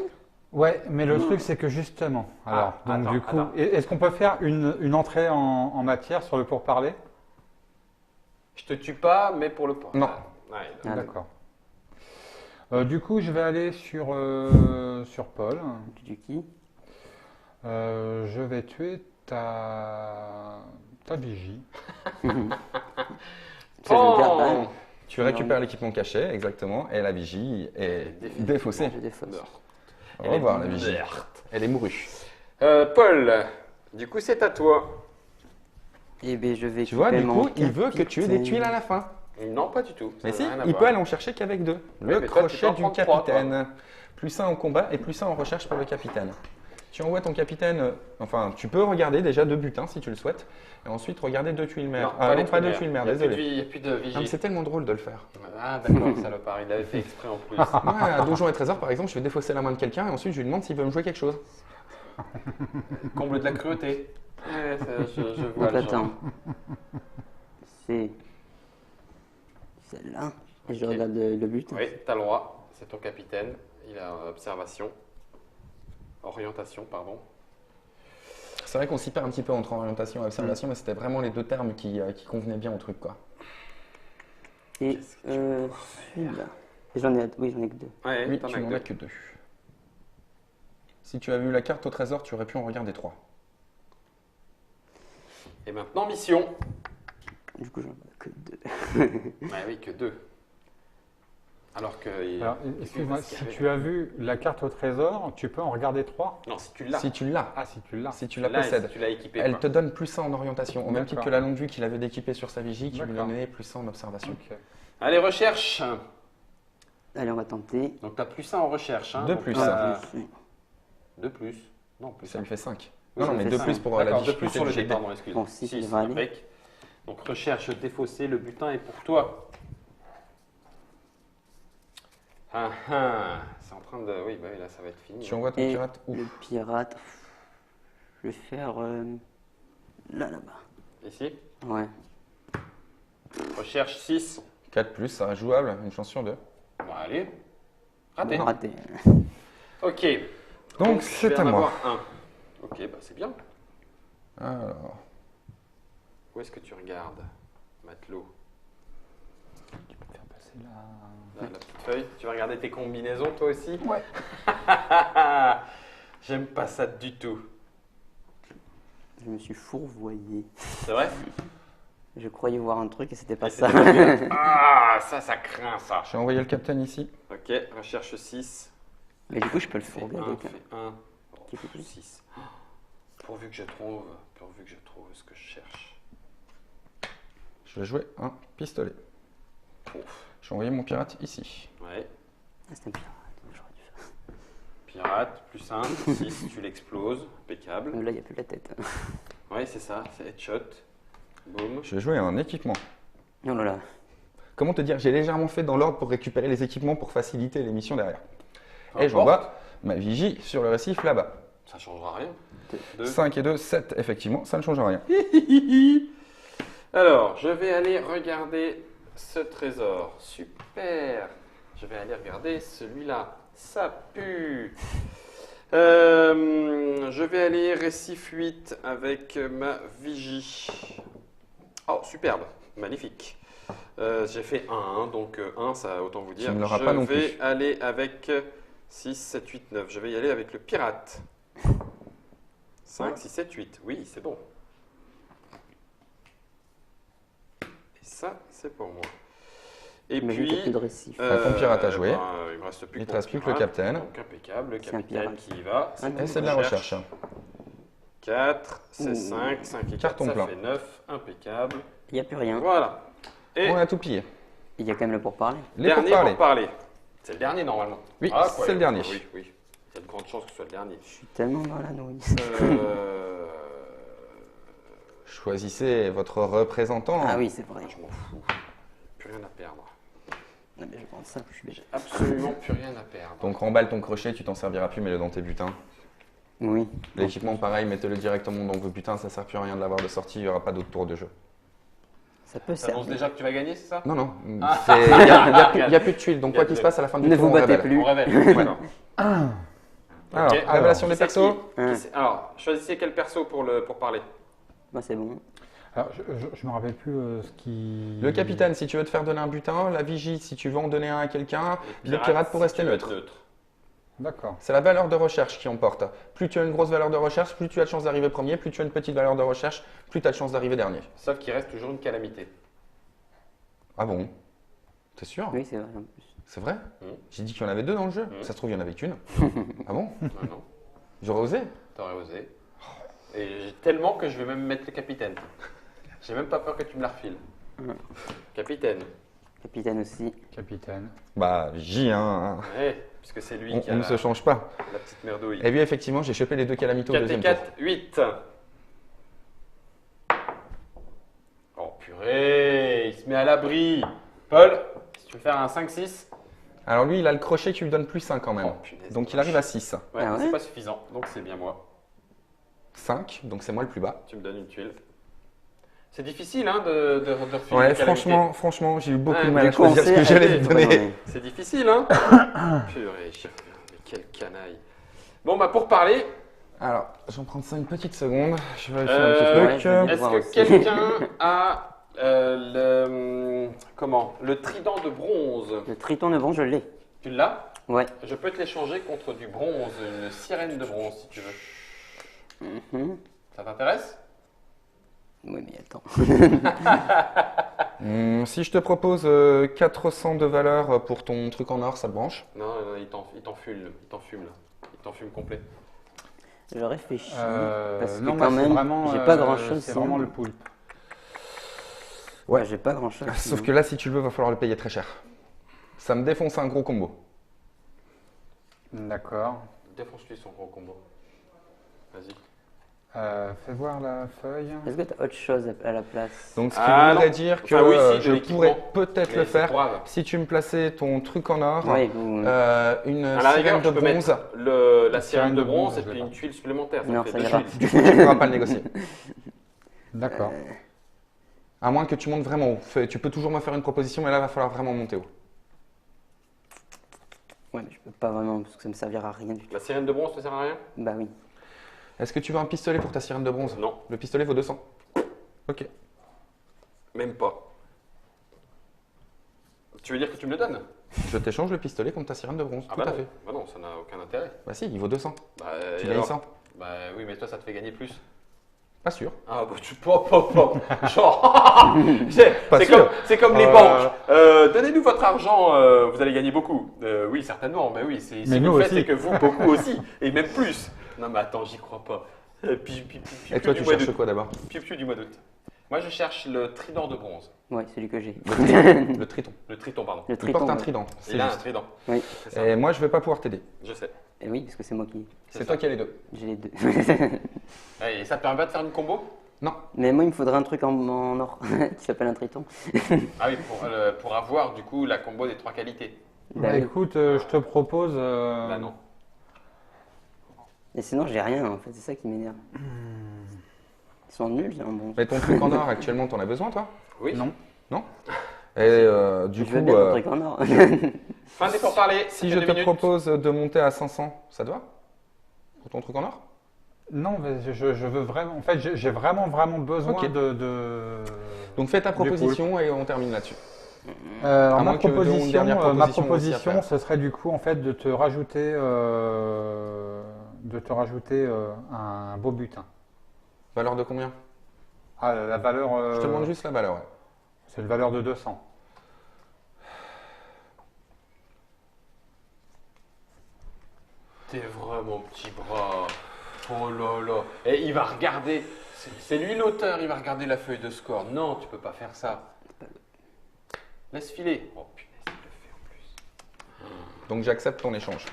Speaker 4: Ouais, mais le truc, c'est que justement, alors, donc
Speaker 1: attends,
Speaker 4: du coup,
Speaker 1: attends.
Speaker 4: est-ce qu'on peut faire une entrée en matière sur le pourparler?
Speaker 1: Je te tue pas, mais pour le point.
Speaker 2: Non.
Speaker 1: Ouais,
Speaker 3: Ah,
Speaker 4: D'accord. Du coup, je vais aller sur Paul.
Speaker 3: Tu tues qui?
Speaker 4: Je vais tuer ta vigie.
Speaker 3: Ça, je le garde, hein.
Speaker 2: Tu récupères l'équipement caché, exactement, et la vigie est défaussée.
Speaker 3: Je défausse.
Speaker 2: Au revoir, la vigie. Elle est mourue.
Speaker 1: Paul, du coup, c'est à toi.
Speaker 3: Eh bien, je vais
Speaker 2: Tu vois,
Speaker 3: couper
Speaker 2: du
Speaker 3: mon
Speaker 2: coup, il veut que tu aies des
Speaker 3: capitaine.
Speaker 2: tuiles à la fin.
Speaker 1: Non, pas du tout.
Speaker 2: Mais
Speaker 1: Ça
Speaker 2: si,
Speaker 1: n'a rien à
Speaker 2: il
Speaker 1: voir.
Speaker 2: peut aller en chercher qu'avec 2. Le
Speaker 1: mais toi, tu
Speaker 2: crochet
Speaker 1: peux en
Speaker 2: du
Speaker 1: prendre trois,
Speaker 2: capitaine. Plus 1 en combat et plus 1 en recherche pour le capitaine. Tu envoies ton capitaine, enfin, tu peux regarder déjà 2 butins si tu le souhaites, et ensuite regarder 2 tuiles mères.
Speaker 1: Non,
Speaker 2: Non, pas
Speaker 1: les
Speaker 2: 2 tuiles mères,
Speaker 1: Il
Speaker 2: désolé.
Speaker 1: n'y a plus de
Speaker 2: Non, mais
Speaker 1: vigie.
Speaker 2: c'est tellement drôle de le faire.
Speaker 1: Ah, d'accord, salopard. Il l'avait fait exprès en plus.
Speaker 2: Moi, à Donjons et Trésors, par exemple, je vais défausser la main de quelqu'un et ensuite je lui demande s'il veut me jouer quelque chose.
Speaker 1: Comble de la cruauté. Ouais, je vois
Speaker 3: Donc
Speaker 1: le genre.
Speaker 3: attends. C'est celle-là. Et je
Speaker 1: Ok.
Speaker 3: regarde le but.
Speaker 1: Oui, t'as le droit. C'est ton capitaine. Il a observation. Orientation, pardon.
Speaker 2: C'est vrai qu'on s'y perd un petit peu entre orientation et observation, mais c'était vraiment les 2 termes qui convenaient bien au truc, quoi.
Speaker 3: Et
Speaker 1: Qu'est-ce que tu veux
Speaker 3: celui-là. Et j'en ai, oui, j'en ai que 2.
Speaker 1: Ouais,
Speaker 2: Oui,
Speaker 1: t'en
Speaker 2: tu
Speaker 1: as
Speaker 2: n'en
Speaker 1: que
Speaker 2: as
Speaker 1: deux.
Speaker 2: que 2. Si tu avais eu la carte au trésor, tu aurais pu en regarder 3.
Speaker 1: Et maintenant, mission.
Speaker 3: Du coup, j'en ai que 2.
Speaker 1: Ouais, oui, que 2. Alors que.
Speaker 4: Alors, excuse-moi, si tu as vu la carte au trésor, tu peux en regarder 3?
Speaker 1: Non, si tu l'as.
Speaker 2: Si tu l'as,
Speaker 4: Ah, si tu l'as.
Speaker 2: si tu
Speaker 1: Tu
Speaker 2: la
Speaker 1: l'as et
Speaker 2: possèdes,
Speaker 1: si tu l'as équipé.
Speaker 2: elle
Speaker 1: quoi.
Speaker 2: te donne plus 1 en orientation, au même titre
Speaker 4: D'accord.
Speaker 2: que la longue vue qu'il avait d'équiper sur sa vigie, qui lui
Speaker 4: D'accord.
Speaker 2: donnait plus 1 en observation.
Speaker 4: Ok.
Speaker 1: Allez, recherche.
Speaker 3: Allez, on va tenter.
Speaker 1: Donc, t'as plus 1 en recherche. Hein.
Speaker 2: Deux
Speaker 1: Donc,
Speaker 2: plus.
Speaker 1: t'as-
Speaker 3: Oui.
Speaker 1: 2 plus. Non, plus
Speaker 2: Ça
Speaker 1: un.
Speaker 2: lui fait 5.
Speaker 3: Oui,
Speaker 2: Non,
Speaker 3: ça
Speaker 2: mais
Speaker 3: fait
Speaker 2: 2
Speaker 3: cinq.
Speaker 2: plus pour la
Speaker 1: D'accord, 2
Speaker 2: difficulté
Speaker 1: plus sur le
Speaker 2: du
Speaker 1: dé,
Speaker 2: GT.
Speaker 1: pardon, excuse.
Speaker 3: Bon, six,
Speaker 1: Six,
Speaker 3: ça va aller.
Speaker 1: impec. Donc, recherche défaussé, le butin est pour toi. Ah ah, c'est en train de. Oui, bah oui, là, ça va être fini.
Speaker 2: Tu envoies ton
Speaker 3: Et
Speaker 2: pirate où
Speaker 3: le pirate, je vais faire là-bas.
Speaker 1: Ici.
Speaker 3: Ouais.
Speaker 1: Recherche 6.
Speaker 2: 4 plus, ça reste jouable, une chance sur 2.
Speaker 1: Bon, allez. Raté.
Speaker 3: Raté.
Speaker 1: Ok.
Speaker 2: Donc,
Speaker 1: je
Speaker 2: c'est
Speaker 1: vais
Speaker 2: à
Speaker 1: en
Speaker 2: moi.
Speaker 1: avoir un. Ok, bah c'est bien.
Speaker 2: Alors,
Speaker 1: Où est-ce que tu regardes, matelot?
Speaker 4: Tu peux faire passer la...
Speaker 1: Là, la petite feuille. Tu vas regarder tes combinaisons, toi aussi?
Speaker 4: Ouais.
Speaker 1: J'aime pas ça du tout.
Speaker 3: Je me suis fourvoyé.
Speaker 1: C'est vrai?
Speaker 3: Je croyais voir un truc et c'était pas
Speaker 1: Et
Speaker 3: ça.
Speaker 1: c'était pas bien. Ah, ça craint ça.
Speaker 2: J'ai envoyé le capitaine ici.
Speaker 1: Ok, recherche 6.
Speaker 3: Mais du coup, je peux le
Speaker 1: Fais
Speaker 3: fourguer
Speaker 1: 1,
Speaker 3: avec.
Speaker 1: fais 1.
Speaker 3: Qui fait plus
Speaker 1: 6. Pourvu que je trouve ce que je cherche.
Speaker 2: Je vais jouer un pistolet.
Speaker 1: Ouf.
Speaker 2: J'ai envoyé mon pirate ici.
Speaker 1: Ouais.
Speaker 3: Ah, c'est un pirate. J'aurais dû faire.
Speaker 1: Pirate, plus 1, 6, tu l'exploses. Impeccable.
Speaker 3: Là, il n'y a plus la tête.
Speaker 1: Ouais, c'est ça, c'est headshot. Boum.
Speaker 2: Je vais jouer un équipement.
Speaker 3: Oh là là.
Speaker 2: Comment te dire, j'ai légèrement fait dans l'ordre pour récupérer les équipements pour faciliter les missions derrière.
Speaker 1: Peu
Speaker 2: Et
Speaker 1: importe.
Speaker 2: j'envoie ma vigie sur le récif là-bas.
Speaker 1: Ça changera rien. 2.
Speaker 2: 5 et 2, 7, effectivement, ça ne change rien.
Speaker 1: Alors, je vais aller regarder ce trésor. Super. Je vais aller regarder celui-là. Ça pue. Je vais aller récif 8 avec ma vigie. Oh, superbe. Magnifique. J'ai fait 1, donc 1, ça autant vous dire.
Speaker 2: Tu ne l'auras pas non
Speaker 1: Je vais
Speaker 2: plus.
Speaker 1: aller avec 6, 7, 8, 9. Je vais y aller avec le pirate. 5, 6, 7, 8. Oui, c'est bon. Et ça, c'est pour moi. Et
Speaker 3: Mais j'ai
Speaker 1: puis,
Speaker 3: plus de récif.
Speaker 2: ton pirate à jouer.
Speaker 1: il me reste plus
Speaker 2: Il
Speaker 1: que
Speaker 2: te
Speaker 1: mon
Speaker 2: reste plus que le
Speaker 1: pirate.
Speaker 2: capitaine.
Speaker 1: Donc impeccable, le
Speaker 3: C'est un
Speaker 1: capitaine
Speaker 3: pirate.
Speaker 1: qui y va.
Speaker 3: Ah,
Speaker 2: Et c'est de la recherche.
Speaker 1: 4, c'est
Speaker 3: Ouh.
Speaker 1: 5, 5 et 4,
Speaker 2: Carton
Speaker 1: ça
Speaker 2: plein.
Speaker 1: fait 9. Impeccable.
Speaker 3: Il n'y a plus rien.
Speaker 1: Voilà. Et
Speaker 2: On a tout pillé.
Speaker 3: Il y a quand même le pourparler.
Speaker 2: Les
Speaker 1: dernier
Speaker 2: pourparlers.
Speaker 1: pour parler. C'est le dernier normalement.
Speaker 2: Oui,
Speaker 1: quoi,
Speaker 2: c'est le dernier.
Speaker 1: Oui, oui. Il y a de grandes chances que ce soit le dernier.
Speaker 3: Je suis tellement dans la nouille.
Speaker 2: Choisissez votre représentant.
Speaker 3: Ah oui, c'est vrai.
Speaker 1: Je m'en fous. Plus rien à perdre.
Speaker 3: Ah, mais je prends ça, je suis bête.
Speaker 1: J'ai absolument plus rien à perdre.
Speaker 2: Donc remballe ton crochet, tu t'en serviras plus, mets-le dans tes butins.
Speaker 3: Oui.
Speaker 2: L'équipement pareil, mettez-le directement dans vos butins, ça sert plus à rien de l'avoir de sortie, il n'y aura pas d'autre tour de jeu.
Speaker 3: Ça peut
Speaker 1: Ça annonce
Speaker 3: servir.
Speaker 1: déjà que tu vas gagner, c'est ça?
Speaker 2: Non, non, il n'y
Speaker 1: Ah.
Speaker 2: a plus de tuiles, donc quoi qu'il se passe à la fin du
Speaker 3: Ne
Speaker 2: tour,
Speaker 3: vous
Speaker 2: on
Speaker 3: battez
Speaker 2: révèle.
Speaker 3: plus.
Speaker 1: On révèle. D'accord.
Speaker 2: Alors,
Speaker 1: Ok.
Speaker 2: révélation des
Speaker 1: Qui c'est
Speaker 2: persos.
Speaker 1: Alors, choisissez quel perso pour parler.
Speaker 3: Moi, c'est bon.
Speaker 4: Alors, je me rappelle plus ce qui.
Speaker 2: Le capitaine, si tu veux te faire donner un butin, la vigie, si tu veux en donner un à quelqu'un, le pirate pour
Speaker 1: si
Speaker 2: rester
Speaker 1: tu veux être
Speaker 2: neutre.
Speaker 4: D'accord.
Speaker 2: C'est la valeur de recherche qui emporte. Plus tu as une grosse valeur de recherche, plus tu as de chances d'arriver premier, plus tu as une petite valeur de recherche, plus tu as de chances d'arriver dernier.
Speaker 1: Sauf qu'il reste toujours une calamité.
Speaker 2: Ah bon? T'es sûr?
Speaker 3: Oui, c'est vrai en plus.
Speaker 2: C'est vrai?
Speaker 1: Mhm.
Speaker 2: J'ai dit qu'il y en avait deux dans le jeu.
Speaker 1: Mhm.
Speaker 2: Ça se trouve, il y en avait qu'une. Ah bon?
Speaker 1: Non, non,
Speaker 2: J'aurais osé?
Speaker 1: t'aurais osé. Et j'ai tellement que je vais même mettre le capitaine. J'ai même pas peur que tu me la refiles.
Speaker 3: Mhm.
Speaker 1: Capitaine.
Speaker 3: Capitaine aussi.
Speaker 4: Capitaine.
Speaker 2: Bah, J, hein.
Speaker 1: Ouais, puisque c'est lui qui
Speaker 2: On
Speaker 1: a
Speaker 2: ne se change pas.
Speaker 1: la petite merdouille.
Speaker 2: Et bien, effectivement, j'ai chopé les deux calamités au
Speaker 1: 4 et
Speaker 2: deuxième
Speaker 1: 4,
Speaker 2: tour.
Speaker 1: 8. Oh purée, il se met à l'abri. Paul, si tu veux faire un 5-6.
Speaker 2: Alors lui, il a le crochet qui lui donne plus 5 quand même.
Speaker 1: Oh, punaise,
Speaker 2: Donc il arrive à 6.
Speaker 1: Ouais,
Speaker 3: Ah
Speaker 1: mais
Speaker 3: ouais
Speaker 1: c'est pas suffisant, donc c'est bien moi.
Speaker 2: 5, donc c'est moi le plus bas.
Speaker 1: Tu me donnes une tuile. C'est difficile hein, de refiler
Speaker 2: Ouais,
Speaker 1: une calamité.
Speaker 2: franchement, j'ai eu beaucoup
Speaker 1: Ouais,
Speaker 2: de mal à
Speaker 3: Du coup, on
Speaker 2: choisir ce
Speaker 3: sait
Speaker 2: que j'allais
Speaker 3: arrêter,
Speaker 2: lui
Speaker 3: faut pas
Speaker 2: donner.
Speaker 3: donner.
Speaker 1: C'est difficile, hein. Purée, mais quel canaille. Bon, bah pour parler,
Speaker 2: Alors, j'en prends 5 petites secondes. Je vais
Speaker 1: Euh,
Speaker 2: faire un petit
Speaker 3: ouais,
Speaker 2: truc.
Speaker 3: je vais
Speaker 1: est-ce
Speaker 3: voir
Speaker 1: que
Speaker 3: aussi.
Speaker 1: quelqu'un a le trident de bronze?
Speaker 3: Le triton de bronze, je l'ai.
Speaker 1: Tu l'as?
Speaker 3: Ouais.
Speaker 1: Je peux te l'échanger contre du bronze, une sirène de bronze si tu veux.
Speaker 3: Mhm.
Speaker 1: Ça t'intéresse?
Speaker 3: Oui, mais attends.
Speaker 2: Si je te propose 400 de valeur pour ton truc en or, ça te branche?
Speaker 1: Non, il t'enfume là. Il t'enfume complet.
Speaker 3: Je réfléchis. Parce que
Speaker 4: non,
Speaker 3: quand
Speaker 4: moi, c'est
Speaker 3: même,
Speaker 4: vraiment,
Speaker 3: j'ai pas grand chose.
Speaker 4: C'est vraiment le poulpe.
Speaker 3: Ouais, j'ai pas grand chose.
Speaker 2: Sauf que là, si tu le veux, va falloir le payer très cher. Ça me défonce un gros combo.
Speaker 4: D'accord.
Speaker 1: Défonce-lui son gros combo. Vas-y.
Speaker 4: Fais voir la feuille.
Speaker 3: Est-ce que tu as autre chose à la place?
Speaker 2: Donc ce qui
Speaker 1: Ah,
Speaker 2: voudrait
Speaker 1: non.
Speaker 2: dire que
Speaker 1: Enfin, oui, si, de
Speaker 2: je
Speaker 1: l'équipement.
Speaker 2: pourrais peut-être
Speaker 1: Mais
Speaker 2: le
Speaker 1: c'est
Speaker 2: faire
Speaker 1: grave.
Speaker 2: si tu me plaçais ton truc en or,
Speaker 3: Ouais,
Speaker 2: une
Speaker 1: À la rigueur,
Speaker 2: sirène de
Speaker 1: tu peux
Speaker 2: bronze.
Speaker 1: mettre la sirène de bronze et
Speaker 4: je
Speaker 1: puis
Speaker 4: l'ai
Speaker 1: une tuile supplémentaire.
Speaker 3: Non,
Speaker 1: fait
Speaker 3: ça
Speaker 1: deux
Speaker 3: ira.
Speaker 1: tuiles.
Speaker 2: Du coup, tu ne pourras pas le négocier.
Speaker 4: D'accord.
Speaker 2: À moins que tu montes vraiment haut. Tu peux toujours me faire une proposition, mais là, il va falloir vraiment monter haut.
Speaker 3: Ouais, mais je peux pas vraiment parce que ça me servira à rien du tout.
Speaker 1: La sirène de bronze te sert à rien?
Speaker 3: Bah oui.
Speaker 2: Est-ce que tu veux un pistolet pour ta sirène de bronze?
Speaker 1: Non,
Speaker 2: Le pistolet vaut 200. Ok.
Speaker 1: même pas. Tu veux dire que tu me le donnes?
Speaker 2: Je t'échange le pistolet contre ta sirène de bronze.
Speaker 1: Ah
Speaker 2: Tout
Speaker 1: bah
Speaker 2: à
Speaker 1: non.
Speaker 2: fait.
Speaker 1: Bah non, ça n'a aucun intérêt.
Speaker 2: Bah si, il vaut 200.
Speaker 1: Bah,
Speaker 2: Tu
Speaker 1: et
Speaker 2: gagnes
Speaker 1: alors
Speaker 2: 100.
Speaker 1: Bah oui, mais toi, ça te fait gagner plus.
Speaker 2: Pas sûr.
Speaker 1: Ah bah tu pop. Genre,
Speaker 2: Pas sûr.
Speaker 1: c'est comme les banques. Donnez-nous votre argent, vous allez gagner beaucoup. Oui, certainement, mais oui, si
Speaker 4: Mais
Speaker 1: vous
Speaker 4: nous
Speaker 1: le faites,
Speaker 4: aussi.
Speaker 1: c'est que vous, beaucoup aussi, et même plus. Non mais attends, j'y crois pas.
Speaker 2: Et toi, tu cherches quoi d'abord?
Speaker 1: Piu du mois d'août. Moi, je cherche le trident de bronze.
Speaker 3: Ouais, celui que j'ai.
Speaker 2: Le triton.
Speaker 1: Le triton, pardon.
Speaker 3: Le
Speaker 2: Il
Speaker 3: triton.
Speaker 2: porte un
Speaker 3: ouais.
Speaker 2: trident. C'est
Speaker 1: Il a un
Speaker 2: juste.
Speaker 1: trident.
Speaker 3: Oui,
Speaker 1: C'est ça.
Speaker 2: Et moi, je vais pas pouvoir t'aider.
Speaker 1: Je sais.
Speaker 3: et oui, parce que c'est moi qui.
Speaker 2: C'est toi qui as les deux.
Speaker 3: J'ai les deux.
Speaker 1: Et ça te permet pas de faire une combo?
Speaker 2: Non.
Speaker 3: Mais moi, il me faudrait un truc en or qui s'appelle un triton.
Speaker 1: Ah oui, pour avoir du coup la combo des 3 qualités.
Speaker 3: Bah
Speaker 4: Bah,
Speaker 3: oui.
Speaker 4: écoute, je te propose.
Speaker 1: Bah non.
Speaker 3: Et sinon, j'ai rien en fait, c'est ça qui m'énerve. Ils sont nuls, j'ai un bon.
Speaker 2: Mais ton truc en or, actuellement, t'en as besoin, toi?
Speaker 1: Oui.
Speaker 4: Non.
Speaker 2: Non? Et du
Speaker 3: Je veux
Speaker 2: coup,
Speaker 3: bien un truc en or.
Speaker 1: Fin des pourparlers.
Speaker 2: si
Speaker 1: ça
Speaker 2: je
Speaker 1: fait
Speaker 2: te
Speaker 1: 2 minutes.
Speaker 2: propose de monter à 500, ça te va? Pour ton truc en or?
Speaker 4: Non, mais je veux vraiment. En fait, j'ai vraiment besoin
Speaker 2: Ok.
Speaker 4: de.
Speaker 2: Donc fais ta
Speaker 4: Du coup.
Speaker 2: proposition et on termine là-dessus.
Speaker 4: Alors,
Speaker 2: À
Speaker 4: ma
Speaker 2: moins que
Speaker 4: proposition,
Speaker 2: une dernière
Speaker 4: ma
Speaker 2: proposition aussi à
Speaker 4: proposition,
Speaker 2: faire.
Speaker 4: ce serait du coup en fait de te rajouter un beau butin.
Speaker 2: Valeur de combien?
Speaker 4: Ah, la valeur.
Speaker 2: Je te demande juste la valeur, ouais.
Speaker 4: C'est une valeur de 200.
Speaker 1: T'es vraiment petit bras. Oh là là. Et il va regarder. C'est lui l'auteur, il va regarder la feuille de score. Non, tu peux pas faire ça. Laisse filer. Oh punaise, il le fait en plus.
Speaker 2: Donc j'accepte ton échange.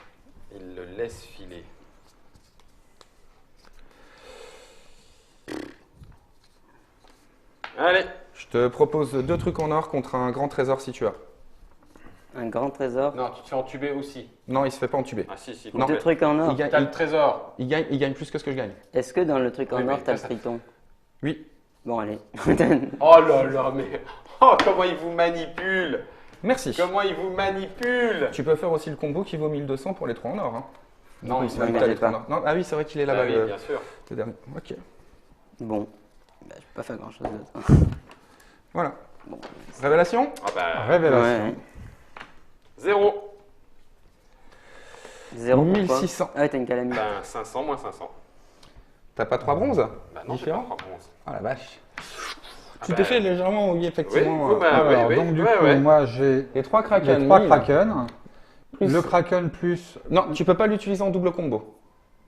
Speaker 1: Il le laisse filer. Allez.
Speaker 2: Je te propose 2 trucs en or contre un grand trésor si tu as.
Speaker 3: Un grand trésor.
Speaker 1: Non, tu te fais entuber aussi.
Speaker 2: Non, il se fait pas entuber.
Speaker 1: Ah si, si.
Speaker 2: Non.
Speaker 3: Deux trucs en or.
Speaker 2: Il gagne,
Speaker 1: T'as le trésor.
Speaker 2: il gagne plus que ce que je gagne.
Speaker 3: Est-ce que dans le truc
Speaker 1: Oui,
Speaker 3: en
Speaker 1: mais
Speaker 3: or, t'as le
Speaker 1: ça-
Speaker 3: triton?
Speaker 2: Oui.
Speaker 3: Bon, allez.
Speaker 1: Oh là là, mais. Oh, comment il vous manipule.
Speaker 2: Merci.
Speaker 1: Comment il vous manipule.
Speaker 2: Tu peux faire aussi le combo qui vaut 1200 pour les 3 en or. Hein.
Speaker 1: Non,
Speaker 2: il
Speaker 1: il
Speaker 2: se
Speaker 3: ouais,
Speaker 2: fait
Speaker 3: mais
Speaker 2: pas
Speaker 3: j'ai
Speaker 2: les 3 en
Speaker 3: pas.
Speaker 2: or. Non, ah oui, c'est vrai qu'il est
Speaker 1: Ah
Speaker 2: là-bas.
Speaker 1: oui, bien sûr.
Speaker 2: le dernier. Ok.
Speaker 3: Bon. Bah, je peux pas faire grand chose d'autre.
Speaker 2: Voilà.
Speaker 3: Bon.
Speaker 2: Révélation?
Speaker 1: Ah bah.
Speaker 4: Révélation.
Speaker 3: Ouais.
Speaker 1: 0.
Speaker 3: 0 pourquoi?
Speaker 2: 1600.
Speaker 3: Ah ouais, t'as une calamité.
Speaker 1: Ben 500 moins 500.
Speaker 2: T'as pas 3 bronzes?
Speaker 1: Bah non, j'ai
Speaker 2: Différent.
Speaker 1: pas 3 bronzes.
Speaker 2: Ah la vache.
Speaker 1: Ah
Speaker 2: Tu
Speaker 1: bah,
Speaker 2: t'es fait légèrement, oui, effectivement.
Speaker 1: Oui, vous m'avez-
Speaker 4: Alors,
Speaker 1: oui,
Speaker 4: donc du
Speaker 1: ouais,
Speaker 4: coup,
Speaker 1: ouais.
Speaker 4: moi j'ai
Speaker 2: Les 3
Speaker 4: les
Speaker 2: kraken.
Speaker 4: 3
Speaker 2: 1000.
Speaker 4: kraken.
Speaker 2: Plus-
Speaker 4: Le kraken plus.
Speaker 2: Non, tu peux pas l'utiliser en double combo.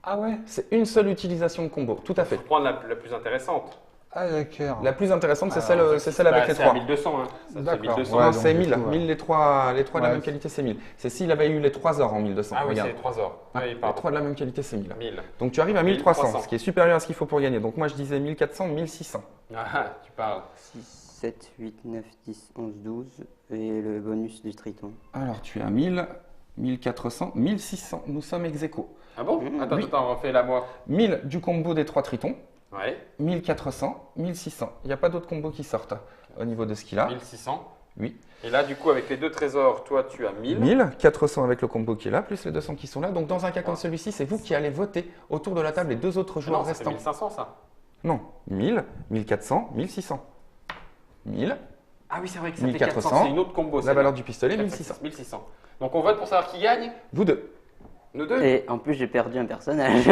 Speaker 4: Ah ouais?
Speaker 2: C'est une seule utilisation de combo, tout à fait.
Speaker 1: Faut prendre la plus intéressante.
Speaker 4: Ah d'accord.
Speaker 2: La plus intéressante, c'est
Speaker 4: Alors,
Speaker 2: celle avec les
Speaker 1: C'est à
Speaker 2: 3.
Speaker 1: 1200, hein. Ça, c'est
Speaker 4: D'accord.
Speaker 1: 1200.
Speaker 4: Ouais,
Speaker 2: Non,
Speaker 4: donc,
Speaker 2: c'est
Speaker 4: du
Speaker 2: 1000.
Speaker 4: coup, ouais.
Speaker 2: 1000 les 3 de la
Speaker 4: Ouais,
Speaker 2: même qualité, c'est 1000. C'est s'il avait eu les 3 ors en 1200.
Speaker 1: Ah oui,
Speaker 2: regarde.
Speaker 1: c'est 3 heures.
Speaker 2: Ouais,
Speaker 1: Oui,
Speaker 2: les
Speaker 1: pardon.
Speaker 2: 3 de la même qualité, c'est 1000.
Speaker 1: 1000.
Speaker 2: Donc tu arrives à 1300,
Speaker 1: 1300.
Speaker 2: ce qui est supérieur à ce qu'il faut pour gagner. Donc moi je disais 1400, 1600.
Speaker 1: Ah, tu parles.
Speaker 3: 6, 7, 8, 9, 10, 11, 12. Et le bonus du triton.
Speaker 2: Alors tu as 1000, 1400, 1600. Nous sommes ex aequo.
Speaker 1: Ah bon? Attends,
Speaker 2: oui.
Speaker 1: attends, refais-la moi.
Speaker 2: 1000 du combo des 3 tritons,
Speaker 1: Ouais.
Speaker 2: 1400, 1600. Il n'y a pas d'autres combos qui sortent au niveau de ce qu'il a.
Speaker 1: 1600.
Speaker 2: Oui.
Speaker 1: Et là, du coup, avec les 2 trésors, toi, tu as 1000.
Speaker 2: 1000, 400 avec le combo qui est là, plus les 200 qui sont là. Donc dans un cas comme celui-ci, c'est vous qui allez voter autour de la table les 2 autres
Speaker 1: Ah
Speaker 2: joueurs
Speaker 1: non, ça fait
Speaker 2: restants.
Speaker 1: 1500, ça.
Speaker 2: Non, 1000, 1400, 1600. 1000,
Speaker 1: Ah oui, c'est vrai que ça fait
Speaker 2: 1400,
Speaker 1: 400. C'est une autre combo.
Speaker 2: la
Speaker 1: celle-là.
Speaker 2: valeur du pistolet,
Speaker 1: 1600.
Speaker 2: 1600.
Speaker 1: 1600. Donc, on vote pour savoir qui gagne.
Speaker 2: Vous deux.
Speaker 1: Nous deux.
Speaker 3: Et en plus, j'ai perdu un personnage.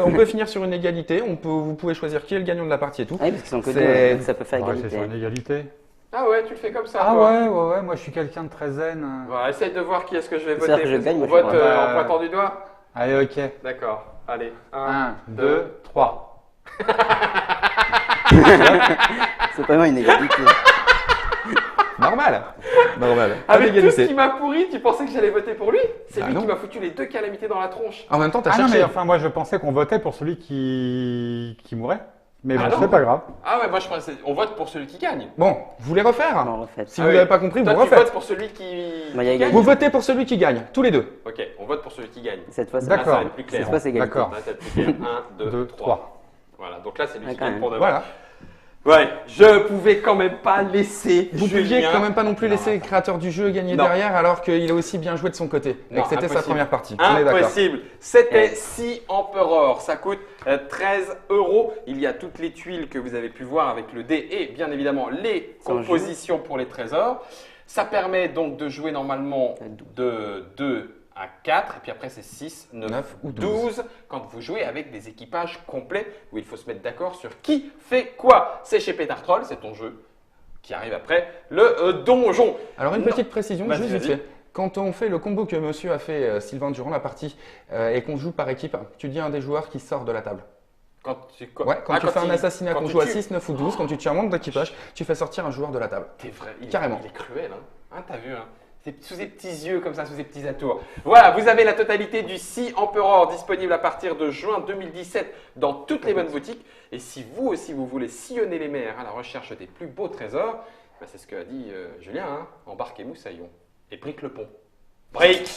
Speaker 2: On peut finir sur une égalité. Vous pouvez choisir qui est le gagnant de la partie et tout.
Speaker 3: Ah oui, parce qu'ils sont que
Speaker 2: C'est-
Speaker 3: deux, donc ça peut faire
Speaker 4: Ouais, c'est sur
Speaker 3: égalité.
Speaker 4: une égalité.
Speaker 1: Ah ouais, tu le fais comme ça.
Speaker 4: Ah
Speaker 1: toi.
Speaker 4: ouais, moi je suis quelqu'un de très zen.
Speaker 1: Bon, essaye de voir qui est-ce que je vais
Speaker 3: C'est-à-dire
Speaker 1: voter.
Speaker 3: que je gagne,
Speaker 1: On
Speaker 3: moi, je
Speaker 1: vote
Speaker 3: suis
Speaker 4: pas-
Speaker 1: en pointant du doigt.
Speaker 4: Allez, ok.
Speaker 1: D'accord. Allez.
Speaker 4: 1, 2, 3.
Speaker 3: C'est pas vraiment une égalité.
Speaker 2: Normal. Normal. Pas
Speaker 1: Avec tout ce
Speaker 2: d'égalité.
Speaker 1: qui m'a pourri, tu pensais que j'allais voter pour lui? C'est
Speaker 2: Bah
Speaker 1: lui
Speaker 2: non.
Speaker 1: qui m'a foutu les 2 calamités dans la tronche.
Speaker 2: En même temps, t'as
Speaker 4: Ah non,
Speaker 2: cherché.
Speaker 4: mais enfin, moi je pensais qu'on votait pour celui qui mourait. Mais
Speaker 1: Ah
Speaker 4: bon,
Speaker 1: non.
Speaker 4: c'est pas grave.
Speaker 1: Ah ouais, moi je pensais. On vote pour celui qui gagne.
Speaker 2: Bon, vous voulez refaire?
Speaker 3: Non, refaites.
Speaker 2: Si
Speaker 1: Ah
Speaker 2: vous
Speaker 1: oui.
Speaker 2: n'avez pas compris,
Speaker 1: Toi,
Speaker 2: vous
Speaker 1: tu
Speaker 2: refaites.
Speaker 1: votes pour celui qui
Speaker 3: Bah, il y a
Speaker 1: gagne.
Speaker 2: Vous votez pour celui qui gagne, tous les deux.
Speaker 1: Ok, on vote pour celui qui gagne.
Speaker 3: Cette fois, c'est
Speaker 1: Là,
Speaker 4: D'accord.
Speaker 1: ça va être plus clair.
Speaker 3: Cette fois, c'est égalité.
Speaker 4: D'accord.
Speaker 1: Là, ça va être plus clair. 1, 2,
Speaker 4: 2,
Speaker 1: 3.
Speaker 4: 3.
Speaker 1: Voilà, donc là c'est lui
Speaker 3: Ouais,
Speaker 1: qui
Speaker 3: quand
Speaker 1: gagne
Speaker 3: même.
Speaker 1: pour de vrai.
Speaker 2: Voilà.
Speaker 1: Ouais, je pouvais quand même pas laisser.
Speaker 2: Vous pouviez
Speaker 1: Julien-
Speaker 2: quand même pas non plus
Speaker 1: Non,
Speaker 2: laisser le créateur du jeu gagner
Speaker 1: Non.
Speaker 2: derrière alors qu'il a aussi bien joué de son côté. Et
Speaker 1: Non,
Speaker 2: que c'était sa
Speaker 1: impossible.
Speaker 2: première partie. On est d'accord.
Speaker 1: Impossible. C'était
Speaker 3: Eh.
Speaker 1: 6 Emperor. Ça coûte 13 €. Il y a toutes les tuiles que vous avez pu voir avec le dé et bien évidemment les
Speaker 3: Sans
Speaker 1: compositions pour les trésors. Ça permet donc de jouer normalement de 2 à 4, et puis après c'est 6, 9,
Speaker 2: 9 ou
Speaker 1: 12, quand vous jouez avec des équipages complets où il faut se mettre d'accord sur qui fait quoi. C'est chez Petartroll, c'est ton jeu qui arrive après le donjon.
Speaker 2: Alors, une
Speaker 1: Non.
Speaker 2: petite précision,
Speaker 1: Vas-y,
Speaker 2: juste vite
Speaker 1: vas-y.
Speaker 2: fait. Quand on fait le combo que monsieur a fait, Sylvain, durant la partie, et qu'on joue par équipe, tu dis à un des joueurs qui sort de la table.
Speaker 1: Quand tu,
Speaker 2: Ouais, quand tu fais un assassinat,
Speaker 1: quand
Speaker 2: qu'on
Speaker 1: tu
Speaker 2: joue à
Speaker 1: tues.
Speaker 2: 6, 9 ou 12, quand tu tues un membre d'équipage, tu fais sortir un joueur de la table.
Speaker 1: T'es vrai,
Speaker 2: Carrément.
Speaker 1: Il est cruel, hein, t'as vu, hein. Sous ses petits yeux comme ça, sous ses petits atours. Voilà, vous avez la totalité du Sea Emperor disponible à partir de juin 2017 dans toutes les bonnes boutiques. Et si vous aussi vous voulez sillonner les mers à la recherche des plus beaux trésors, bah, c'est ce qu'a dit Julien, hein, embarquez moussaillon et brique le pont. Brique!